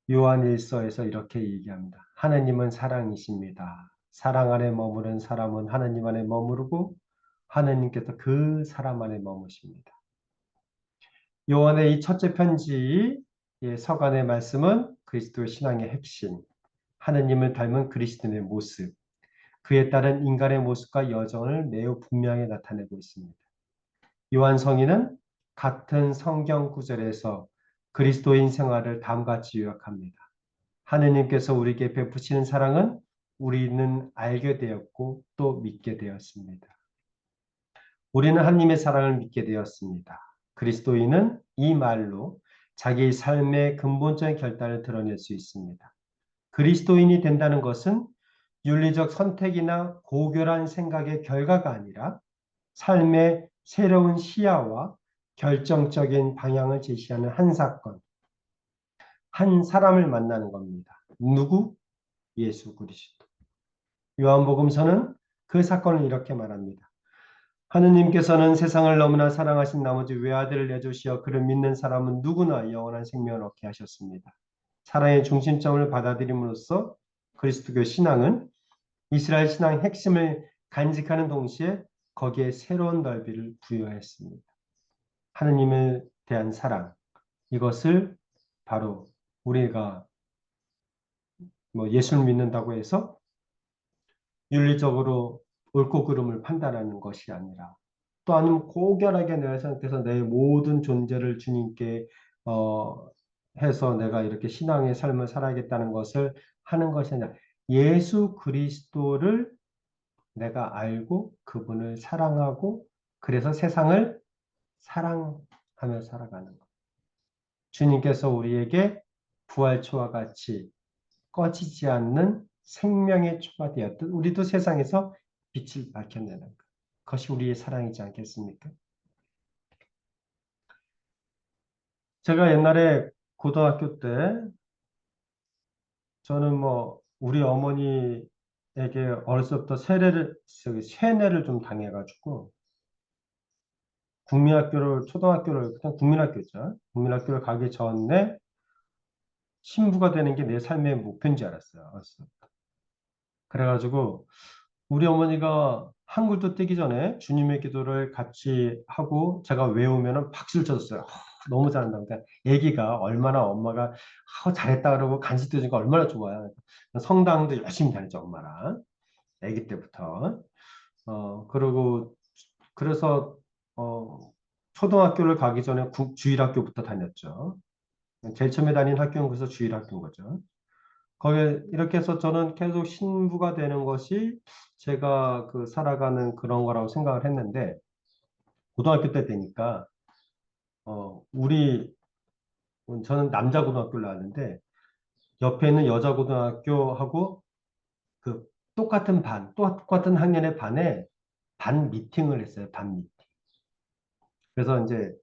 요한일서에서 이렇게 얘기합니다. 하나님은 사랑이십니다. 사랑 안에 머무른 사람은 하나님 안에 머무르고 하나님께서 그 사람 안에 머무십니다. 요한의 이 첫째 편지의 서간의 말씀은 그리스도 신앙의 핵심, 하나님을 닮은 그리스도인의 모습, 그에 따른 인간의 모습과 여정을 매우 분명히 나타내고 있습니다. 요한 성인은 같은 성경 구절에서 그리스도인 생활을 다음같이 요약합니다. 하느님께서 우리에게 베푸시는 사랑은 우리는 알게 되었고 또 믿게 되었습니다. 우리는 하나님의 사랑을 믿게 되었습니다. 그리스도인은 이 말로 자기 삶의 근본적인 결단을 드러낼 수 있습니다. 그리스도인이 된다는 것은 윤리적 선택이나 고결한 생각의 결과가 아니라 삶의 새로운 시야와 결정적인 방향을 제시하는 한 사건, 한 사람을 만나는 겁니다. 누구? 예수 그리스도. 요한복음서는 그 사건을 이렇게 말합니다. 하느님께서는 세상을 너무나 사랑하신 나머지 외아들을 내주시어 그를 믿는 사람은 누구나 영원한 생명을 얻게 하셨습니다. 사랑의 중심점을 받아들임으로써 그리스도교 신앙은 이스라엘 신앙의 핵심을 간직하는 동시에 거기에 새로운 넓이를 부여했습니다. 하느님에 대한 사랑, 이것을 바로 우리가 예수를 믿는다고 해서 윤리적으로 옳고 그름을 판단하는 것이 아니라 또 아니면 고결하게 내 상태에서 내 모든 존재를 주님께 해서 내가 이렇게 신앙의 삶을 살아야겠다는 것을 하는 것이 아니라 예수 그리스도를 내가 알고 그분을 사랑하고 그래서 세상을 사랑하며 살아가는 것. 주님께서 우리에게 부활초와 같이 꺼지지 않는 생명의 초가 되었듯 우리도 세상에서 빛을 밝혀내는 것. 그것이 우리의 사랑이지 않겠습니까? 제가 옛날에 고등학교 때 저는 뭐 우리 어머니에게 어렸을 때부터 세뇌를 좀 당해가지고 초등학교를 그냥 국민학교죠. 국민학교를 가기 전에 신부가 되는 게 내 삶의 목표인 줄 알았어요. 어렸을 때. 그래가지고 우리 어머니가 한글도 떼기 전에 주님의 기도를 같이 하고 제가 외우면은 박수를 쳐줬어요. 너무 잘한다. 그러니까 애기가 얼마나 엄마가 잘했다 그러고 간식도 주니까 얼마나 좋아요. 성당도 열심히 다녔죠, 엄마랑. 애기 때부터. 그리고 그래서 초등학교를 가기 전에 주일학교부터 다녔죠. 제일 처음에 다닌 학교는 그래서 주일학교인 거죠. 거기에 이렇게 해서 저는 계속 신부가 되는 것이 제가 그 살아가는 그런 거라고 생각을 했는데 고등학교 때 되니까 우리 저는 남자 고등학교를 나왔는데 옆에 있는 여자 고등학교하고 그 똑같은 학년의 반에 반 미팅을 했어요. 반 미팅. 그래서 이제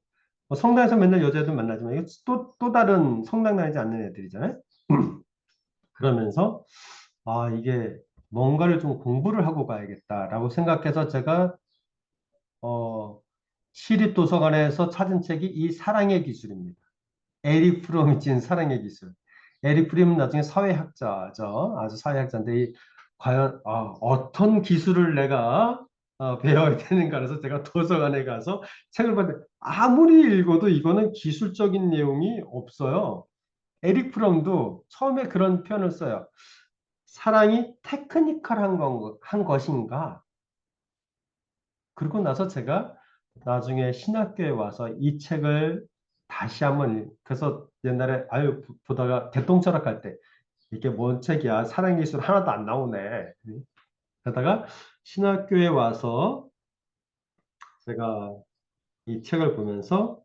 뭐 성당에서 맨날 여자애들 만나지만 이거 또 다른 성당 다니지 않는 애들이잖아요. 그러면서 이게 뭔가를 좀 공부를 하고 가야겠다라고 생각해서 제가 어, 시립도서관에서 찾은 책이 이 사랑의 기술입니다. 에릭 프롬이 지은 사랑의 기술. 에릭 프롬은 나중에 사회학자죠. 아주 사회학자인데 과연 어떤 기술을 내가 배워야 되는가 해서 제가 도서관에 가서 책을 봤는데 아무리 읽어도 이거는 기술적인 내용이 없어요. 에릭 프롬도 처음에 그런 표현을 써요. 사랑이 한 것인가? 그러고 나서 제가 나중에 신학교에 와서 이 책을 다시 한번 그래서 옛날에 보다가 대똥철학할 때 이게 뭔 책이야? 사랑 예술 하나도 안 나오네. 그러다가 신학교에 와서 제가 이 책을 보면서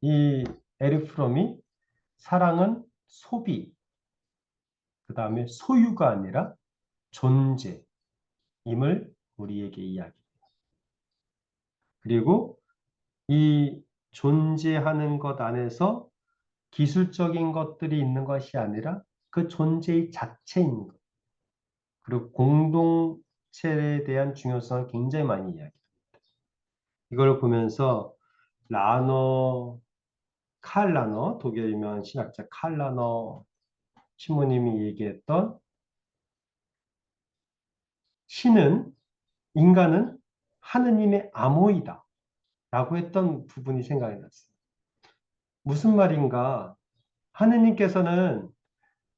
이 에릭 프롬이 사랑은 소비, 그 다음에 소유가 아니라 존재임을 우리에게 이야기. 그리고 이 존재하는 것 안에서 기술적인 것들이 있는 것이 아니라 그 존재의 자체인 것. 그리고 공동체에 대한 중요성을 굉장히 많이 이야기합니다. 이걸 보면서 칼 라너, 독일 유명한 신학자 칼 라너 신부님이 얘기했던 인간은 하느님의 암호이다 라고 했던 부분이 생각이 났어요. 무슨 말인가? 하느님께서는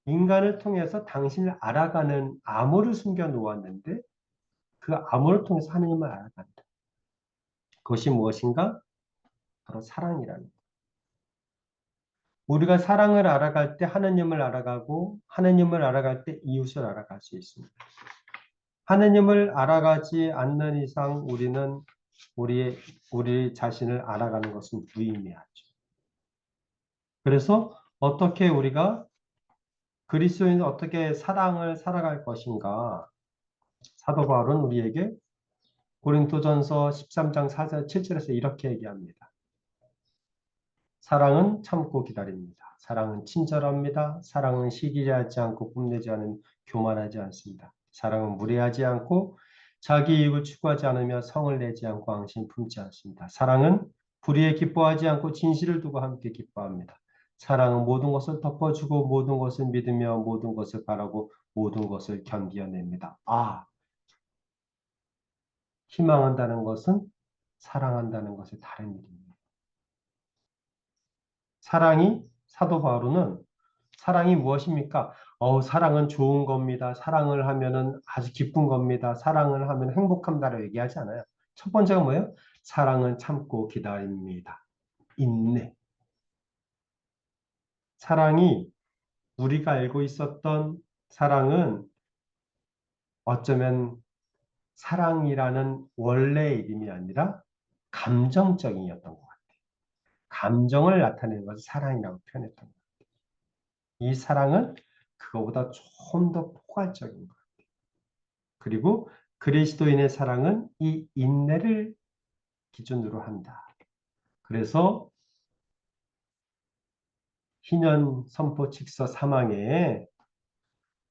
인간을 통해서 당신을 알아가는 암호를 숨겨 놓았는데 그 암호를 통해서 하느님을 알아간다. 그것이 무엇인가? 바로 사랑이라는 것. 우리가 사랑을 알아갈 때 하느님을 알아가고 하느님을 알아갈 때 이웃을 알아갈 수 있습니다. 하느님을 알아가지 않는 이상 우리는 우리 자신을 알아가는 것은 무의미하죠. 그래서 어떻게 우리가 그리스도인은 어떻게 사랑을 살아갈 것인가? 사도 바울은 우리에게 고린도전서 13장 4절 7절에서 이렇게 얘기합니다. 사랑은 참고 기다립니다. 사랑은 친절합니다. 사랑은 시기하지 않고 뽐내지 않은 교만하지 않습니다. 사랑은 무례하지 않고 자기 이익을 추구하지 않으며 성을 내지 않고 앙심 품지 않습니다. 사랑은 불의에 기뻐하지 않고 진실을 두고 함께 기뻐합니다. 사랑은 모든 것을 덮어주고 모든 것을 믿으며 모든 것을 바라고 모든 것을 견디어냅니다. 희망한다는 것은 사랑한다는 것의 다른 일입니다. 사도 바울은 사랑이 무엇입니까? 사랑은 좋은 겁니다. 사랑을 하면은 아주 기쁜 겁니다. 사랑을 하면 행복합니다라고 얘기하지 않아요. 첫 번째가 뭐예요? 사랑은 참고 기다립니다. 인내. 사랑이 우리가 알고 있었던 사랑은 어쩌면 사랑이라는 원래의 이름이 아니라 감정적이었던 것 같아요. 감정을 나타내는 것을 사랑이라고 표현했던 거예요. 이 사랑은 그거보다 좀 더 포괄적인 거예요. 그리고 그리스도인의 사랑은 이 인내를 기준으로 한다. 그래서 희년 선포 칙서 3항에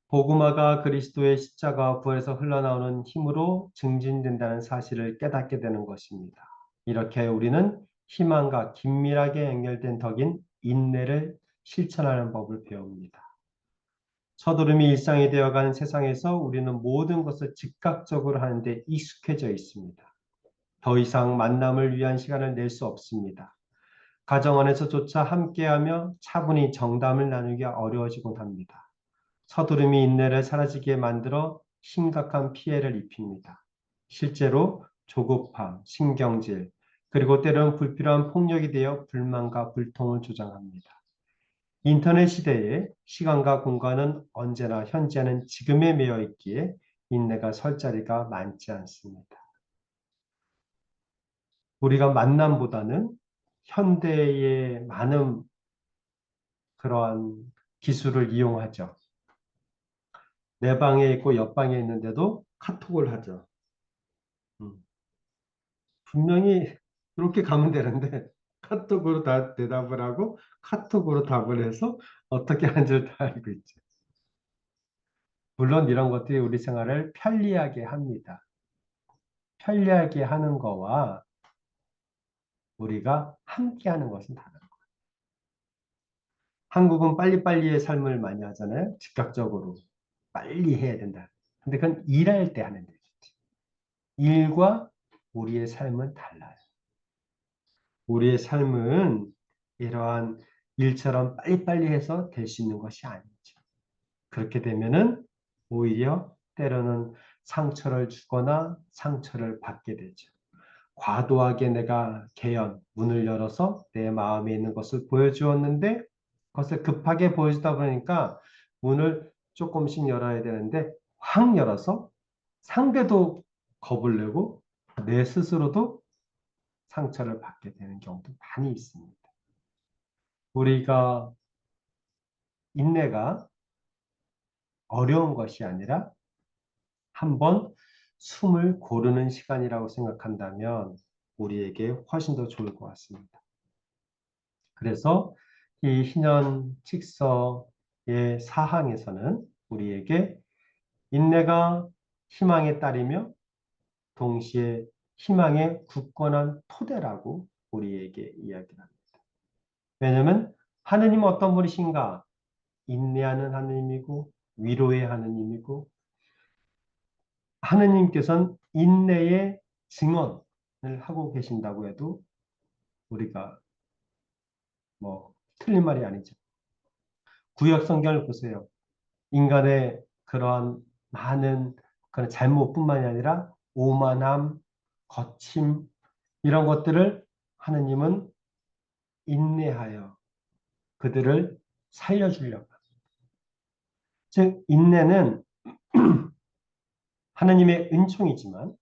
복음화가 그리스도의 십자가와 부활에서 흘러나오는 힘으로 증진된다는 사실을 깨닫게 되는 것입니다. 이렇게 우리는 희망과 긴밀하게 연결된 덕인 인내를 실천하는 법을 배웁니다. 서두름이 일상이 되어가는 세상에서 우리는 모든 것을 즉각적으로 하는데 익숙해져 있습니다. 더 이상 만남을 위한 시간을 낼 수 없습니다. 가정 안에서조차 함께하며 차분히 정담을 나누기가 어려워지곤 합니다. 서두름이 인내를 사라지게 만들어 심각한 피해를 입힙니다. 실제로 조급함, 신경질, 그리고 때로는 불필요한 폭력이 되어 불만과 불통을 조장합니다. 인터넷 시대에 시간과 공간은 언제나 현재는 지금에 매여 있기에 인내가 설 자리가 많지 않습니다. 우리가 만남보다는 현대의 많은 그러한 기술을 이용하죠. 내 방에 있고 옆 방에 있는데도 카톡을 하죠. 음. 분명히 이렇게 가면 되는데 카톡으로 다 대답을 하고 카톡으로 답을 해서 어떻게 하는지를 다 알고 있죠. 물론 이런 것들이 우리 생활을 편리하게 합니다. 편리하게 하는 거와 우리가 함께 하는 것은 다른 거예요. 한국은 빨리빨리의 삶을 많이 하잖아요. 즉각적으로. 빨리 해야 된다. 근데 그건 일할 때 하는 얘기지. 일과 우리의 삶은 달라요. 우리의 삶은 이러한 일처럼 빨리빨리 해서 될 수 있는 것이 아니죠. 그렇게 되면은 오히려 때로는 상처를 주거나 상처를 받게 되죠. 과도하게 내가 개연, 문을 열어서 내 마음에 있는 것을 보여주었는데 그것을 급하게 보여주다 보니까 문을 조금씩 열어야 되는데 확 열어서 상대도 겁을 내고 내 스스로도 상처를 받게 되는 경우도 많이 있습니다. 우리가 인내가 어려운 것이 아니라 한번 숨을 고르는 시간이라고 생각한다면 우리에게 훨씬 더 좋을 것 같습니다. 그래서 이 희년 칙서의 사항에서는 우리에게 인내가 희망의 딸이며 동시에 희망의 굳건한 토대라고 우리에게 이야기를 합니다. 왜냐하면 하느님은 어떤 분이신가? 인내하는 하느님이고 위로의 하느님이고 하느님께서는 인내의 증언을 하고 계신다고 해도 우리가 뭐 틀린 말이 아니죠. 구약 성경을 보세요. 인간의 그러한 많은 그런 잘못뿐만이 아니라 오만함, 거침 이런 것들을 하느님은 인내하여 그들을 살려주려고. 즉 인내는 하느님의 은총이지만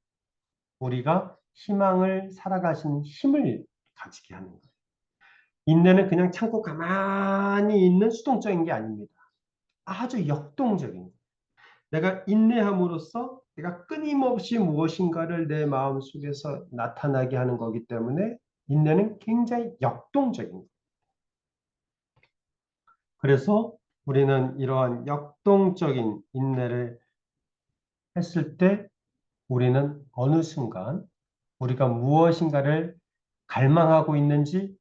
우리가 희망을 살아가신 힘을 가지게 하는 거예요. 인내는 그냥 참고 가만히 있는 수동적인 게 아닙니다. 아주 역동적인 거예요. 내가 인내함으로써 내가 끊임없이 무엇인가를 내 마음속에서 나타나게 하는 거기 때문에 인내는 굉장히 역동적인 거예요. 그래서 우리는 이러한 역동적인 인내를 했을 때 우리는 어느 순간 우리가 무엇인가를 갈망하고 있는지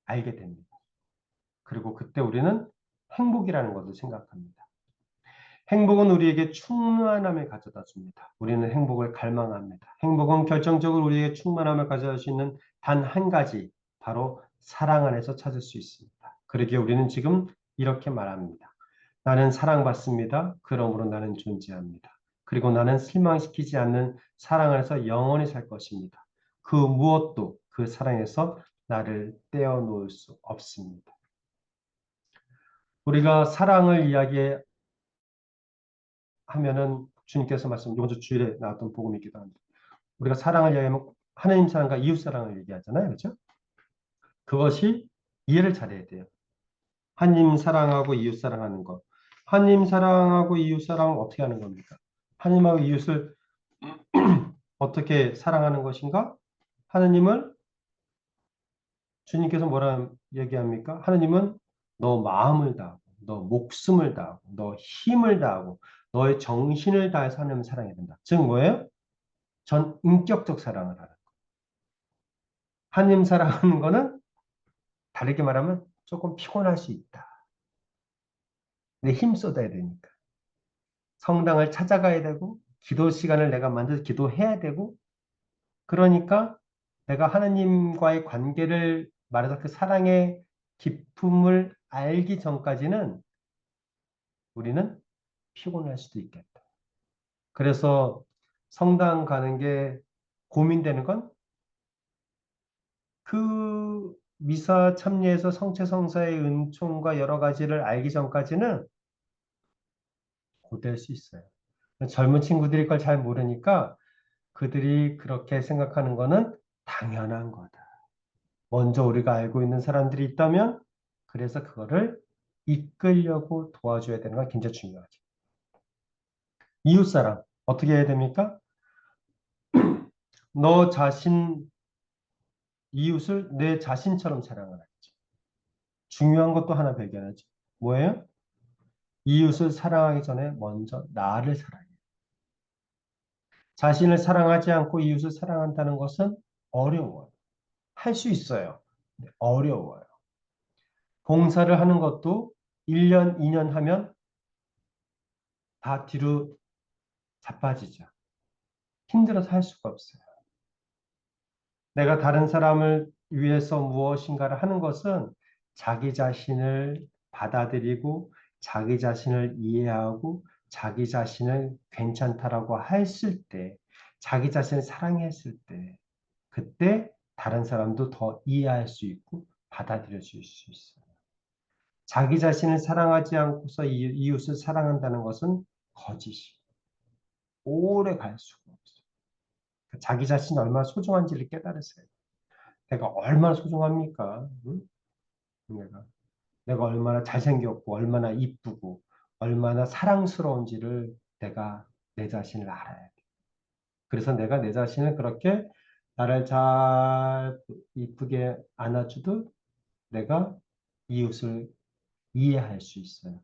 알게 됩니다. 그리고 그때 우리는 행복이라는 것을 생각합니다. 행복은 우리에게 충만함을 가져다 줍니다. 우리는 행복을 갈망합니다. 행복은 결정적으로 우리에게 충만함을 가져다 줄 수 있는 단 한 가지, 바로 사랑 안에서 찾을 수 있습니다. 그러기에 우리는 지금 이렇게 말합니다. 나는 사랑받습니다. 그러므로 나는 존재합니다. 그리고 나는 실망시키지 않는 사랑 안에서 영원히 살 것입니다. 그 무엇도 그 사랑에서 나를 떼어놓을 수 없습니다. 우리가 사랑을 이야기하면은 주님께서 말씀, 이번 주 주일에 나왔던 복음이기도 합니다. 우리가 사랑을 이야기하면 하나님 사랑과 이웃 사랑을 얘기하잖아요. 그렇죠? 그것이 이해를 잘해야 돼요. 하나님 사랑하고 이웃 사랑하는 것. 하나님 사랑하고 이웃 사랑은 어떻게 하는 겁니까? 하나님하고 이웃을 어떻게 사랑하는 것인가? 하나님을 주님께서 뭐라 얘기합니까? 하나님은 너 마음을 다하고, 너 목숨을 다하고, 너 힘을 다하고, 너의 정신을 다해서 하나님을 사랑해야 된다. 즉 뭐예요? 전 인격적 사랑을 하는 거. 하나님 사랑하는 거는 다르게 말하면 조금 피곤할 수 있다. 내 힘 쏟아야 되니까. 성당을 찾아가야 되고, 기도 시간을 내가 만들어서 기도해야 되고, 그러니까 내가 하나님과의 관계를 말해서 그 사랑의 깊음을 알기 전까지는 우리는 피곤할 수도 있겠다. 그래서 성당 가는 게 고민되는 건 그 미사 참여해서 성체성사의 은총과 여러 가지를 알기 전까지는 고될 수 있어요. 젊은 친구들이 그걸 잘 모르니까 그들이 그렇게 생각하는 거는 당연한 거다. 먼저 우리가 알고 있는 사람들이 있다면 그래서 그거를 이끌려고 도와줘야 되는 건 굉장히 중요하죠. 이웃사랑 어떻게 해야 됩니까? 너 자신 이웃을 내 자신처럼 사랑하라. 중요한 것도 하나 발견하지. 뭐예요? 이웃을 사랑하기 전에 먼저 나를 사랑해. 자신을 사랑하지 않고 이웃을 사랑한다는 것은 어려워요. 할 수 있어요. 근데 어려워요. 봉사를 하는 것도 1년, 2년 하면 다 뒤로 자빠지죠. 힘들어서 할 수가 없어요. 내가 다른 사람을 위해서 무엇인가를 하는 것은 자기 자신을 받아들이고 자기 자신을 이해하고 자기 자신을 괜찮다라고 했을 때, 자기 자신을 사랑했을 때, 그때 다른 사람도 더 이해할 수 있고 받아들여 줄 수 있어요. 자기 자신을 사랑하지 않고서 이웃을 사랑한다는 것은 거짓이에요. 오래 갈 수가 없어요. 자기 자신이 얼마나 소중한지를 깨달으세요. 내가 얼마나 소중합니까? 응? 내가 얼마나 잘생겼고, 얼마나 이쁘고, 얼마나 사랑스러운지를 내가 내 자신을 알아야 돼. 그래서 내가 내 자신을 그렇게 나를 잘 이쁘게 안아줘도 내가 이웃을 이해할 수 있어요.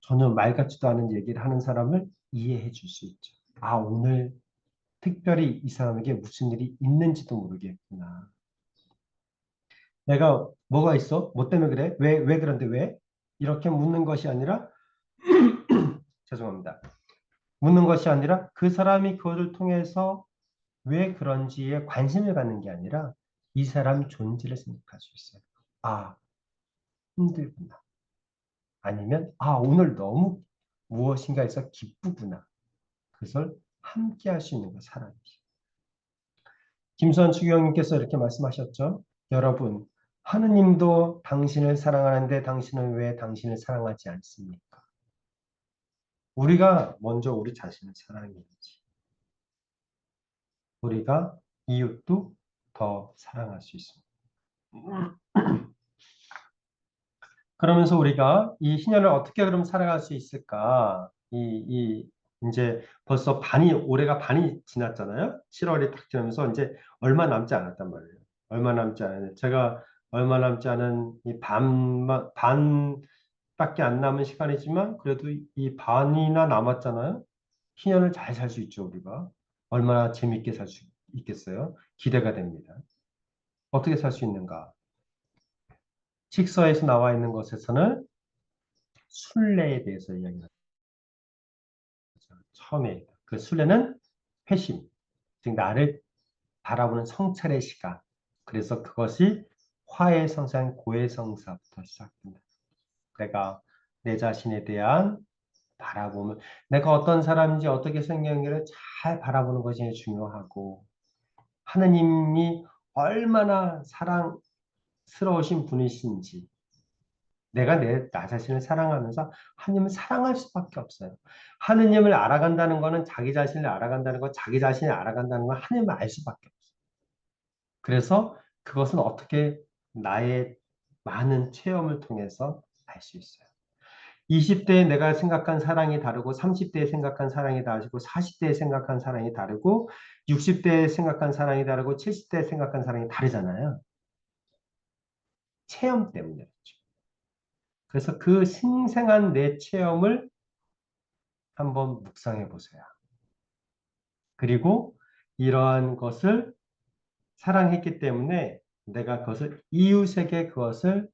전혀 말 같지도 않은 얘기를 하는 사람을 이해해 줄 수 있죠. 아, 오늘 특별히 이 사람에게 무슨 일이 있는지도 모르겠구나. 내가 뭐가 있어? 뭐 때문에 그래? 왜 그런데 왜? 이렇게 묻는 것이 아니라, 죄송합니다. 묻는 것이 아니라 그 사람이 그것을 통해서 왜 그런지에 관심을 갖는 게 아니라 이 사람 존재를 생각할 수 있어요. 아, 힘들구나. 아니면, 아, 오늘 너무 무엇인가 해서 기쁘구나. 그것을 함께 할 수 있는 거, 사람이지. 김수환 추기경님께서 이렇게 말씀하셨죠. 여러분, 하느님도 당신을 사랑하는데 당신은 왜 당신을 사랑하지 않습니까? 우리가 먼저 우리 자신을 사랑해야지. 우리가 이웃도 더 사랑할 수 있습니다. 그러면서 우리가 이 희년을 어떻게 그럼 살아갈 수 있을까? 이제 벌써 올해가 반이 지났잖아요. 7월이 딱 지나면서 이제 얼마 남지 않았단 말이에요. 얼마 남지 않았는데 제가 얼마 남지 않은 반밖에 안 남은 시간이지만 그래도 이 반이나 남았잖아요. 희년을 잘 살 수 있죠, 우리가. 얼마나 재밌게 살 수 있겠어요? 기대가 됩니다. 어떻게 살 수 있는가? 직서에서 나와 있는 것에서는 순례에 대해서 이야기합니다. 처음에 그 순례는 회심, 즉 나를 바라보는 성찰의 시간. 그래서 그것이 화해성사, 고해성사부터 시작됩니다. 내가 내 자신에 대한 바라보면 내가 어떤 사람인지 어떻게 생겼는지를 잘 바라보는 것이 중요하고 하느님이 얼마나 사랑스러우신 분이신지 내가 나 자신을 사랑하면서 하느님을 사랑할 수밖에 없어요. 하느님을 알아간다는 것은 자기 자신을 알아간다는 것, 자기 자신을 알아간다는 건 하느님을 알 수밖에 없어요. 그래서 그것은 어떻게 나의 많은 체험을 통해서 알 수 있어요. 20대에 내가 생각한 사랑이 다르고 30대에 생각한 사랑이 다르고 40대에 생각한 사랑이 다르고 60대에 생각한 사랑이 다르고 70대에 생각한 사랑이 다르잖아요. 체험 때문에 그렇죠. 그래서 그 생생한 내 체험을 한번 묵상해 보세요. 그리고 이러한 것을 사랑했기 때문에 내가 그것을 이웃에게 그것을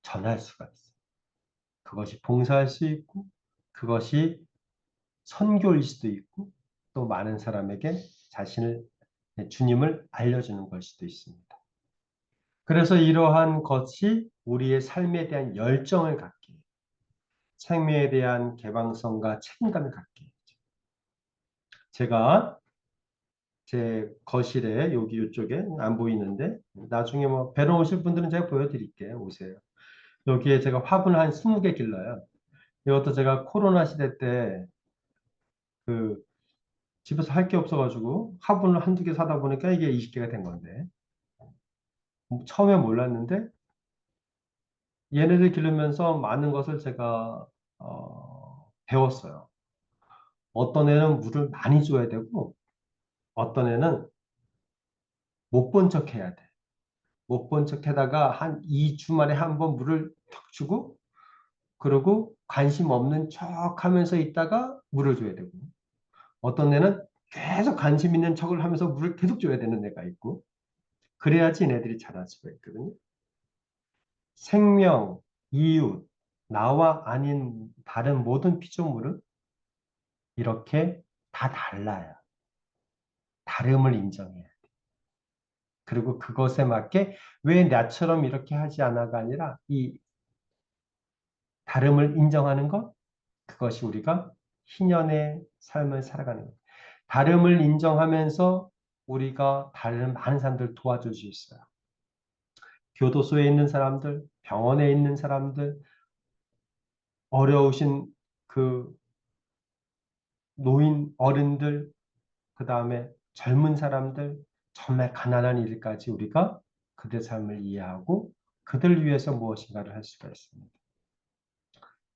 전할 수가 있어요. 그것이 봉사할 수 있고 그것이 선교일 수도 있고 또 많은 사람에게 자신을 주님을 알려주는 걸 수도 있습니다. 그래서 이러한 것이 우리의 삶에 대한 열정을 갖게 해요. 생명에 대한 개방성과 책임감을 갖게 해요. 제가 제 거실에 여기 이쪽에 안 보이는데 나중에 뭐 뵈러 오실 분들은 제가 보여드릴게요. 오세요. 여기에 제가 화분을 한 20개 길러요. 이것도 제가 코로나 시대 때 그 집에서 할 게 없어가지고 화분을 한두 개 사다 보니까 이게 20개가 된 건데 처음에 몰랐는데 얘네들 기르면서 많은 것을 제가 배웠어요. 어떤 애는 물을 많이 줘야 되고 어떤 애는 못 본 척 해야 돼. 못 본 척 하다가 한 2주 만에 한 번 물을 턱 주고 그러고 관심 없는 척 하면서 있다가 물을 줘야 되고 어떤 애는 계속 관심 있는 척을 하면서 물을 계속 줘야 되는 애가 있고 그래야지 얘네들이 자랄 수가 있거든요. 생명, 이웃, 나와 아닌 다른 모든 피조물은 이렇게 다 달라요. 다름을 인정해야 돼. 그리고 그것에 맞게 왜 나처럼 이렇게 하지 않아가 아니라 이 다름을 인정하는 것, 그것이 우리가 희년의 삶을 살아가는 것. 다름을 인정하면서 우리가 다른 많은 사람들 도와줄 수 있어요. 교도소에 있는 사람들, 병원에 있는 사람들, 어려우신 그 노인, 어른들, 그 다음에 젊은 사람들, 정말 가난한 일까지 우리가 그들의 삶을 이해하고 그들 위해서 무엇인가를 할 수가 있습니다.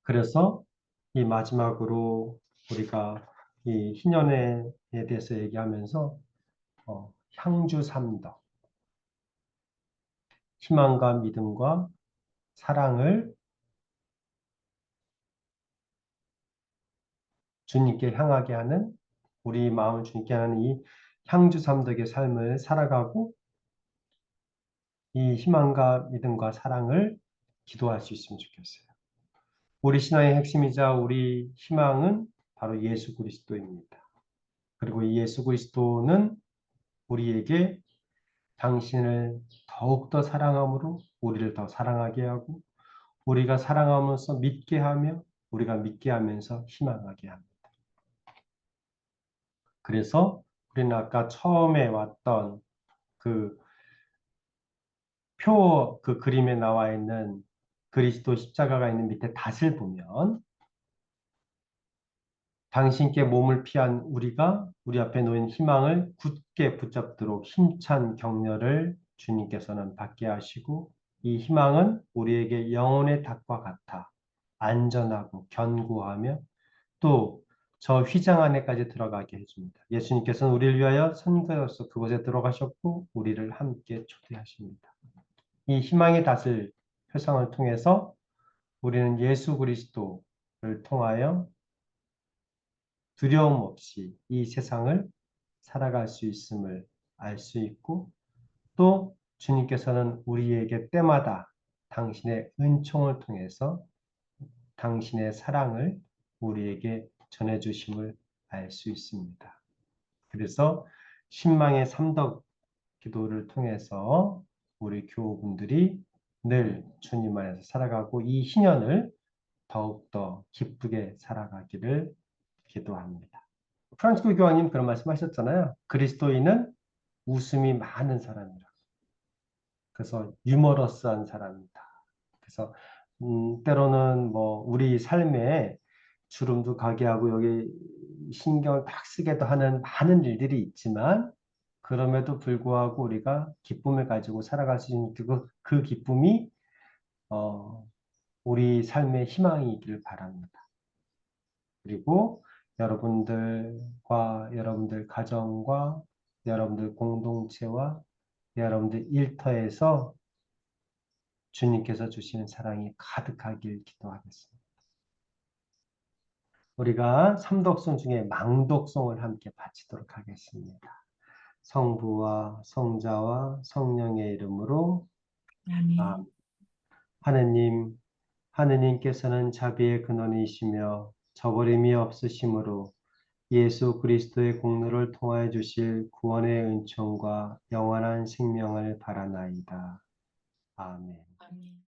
그래서 이 마지막으로 우리가 이 희년에 대해서 얘기하면서 향주 삼덕, 희망과 믿음과 사랑을 주님께 향하게 하는 우리 마음을 주님께 하는 이 향주 삼덕의 삶을 살아가고 이 희망과 믿음과 사랑을 기도할 수 있으면 좋겠어요. 우리 신앙의 핵심이자 우리 희망은 바로 예수 그리스도입니다. 그리고 이 예수 그리스도는 우리에게 당신을 더욱더 사랑함으로 우리를 더 사랑하게 하고 우리가 사랑함으로써 믿게 하며 우리가 믿게 하면서 희망하게 합니다. 그래서 우리는 아까 처음에 왔던 그 그 그림에 나와 있는 그리스도 십자가가 있는 밑에 닷을 보면 당신께 몸을 피한 우리가 우리 앞에 놓인 희망을 굳게 붙잡도록 힘찬 격려를 주님께서는 받게 하시고 이 희망은 우리에게 영혼의 닭과 같아 안전하고 견고하며 또 저 휘장 안에까지 들어가게 해줍니다. 예수님께서는 우리를 위하여 선교여서 그곳에 들어가셨고 우리를 함께 초대하십니다. 이 희망의 닷을 표상을 통해서 우리는 예수 그리스도를 통하여 두려움 없이 이 세상을 살아갈 수 있음을 알 수 있고 또 주님께서는 우리에게 때마다 당신의 은총을 통해서 당신의 사랑을 우리에게 전해주심을 알 수 있습니다. 그래서 신망의 삼덕 기도를 통해서 우리 교우분들이 늘 주님 안에서 살아가고 이 희년을 더욱더 기쁘게 살아가기를 기도합니다. 프란치스코 교황님 그런 말씀하셨잖아요. 그리스도인은 웃음이 많은 사람이라. 그래서 유머러스한 사람이다. 그래서 때로는 뭐 우리 삶에 주름도 가게 하고 여기 신경을 딱 쓰게도 하는 많은 일들이 있지만 그럼에도 불구하고 우리가 기쁨을 가지고 살아갈 수 있는 그 기쁨이 우리 삶의 희망이길 바랍니다. 그리고 여러분들 가정과 여러분들 공동체와 여러분들 일터에서 주님께서 주시는 사랑이 가득하길 기도하겠습니다. 우리가 삼독송 중에 망독송을 함께 바치도록 하겠습니다. 성부와 성자와 성령의 이름으로 아, 아멘. 하느님께서는 자비의 근원이시며 저버림이 없으심으로 예수 그리스도의 공로를 통하여 주실 구원의 은총과 영원한 생명을 바라나이다. 아멘. 아멘.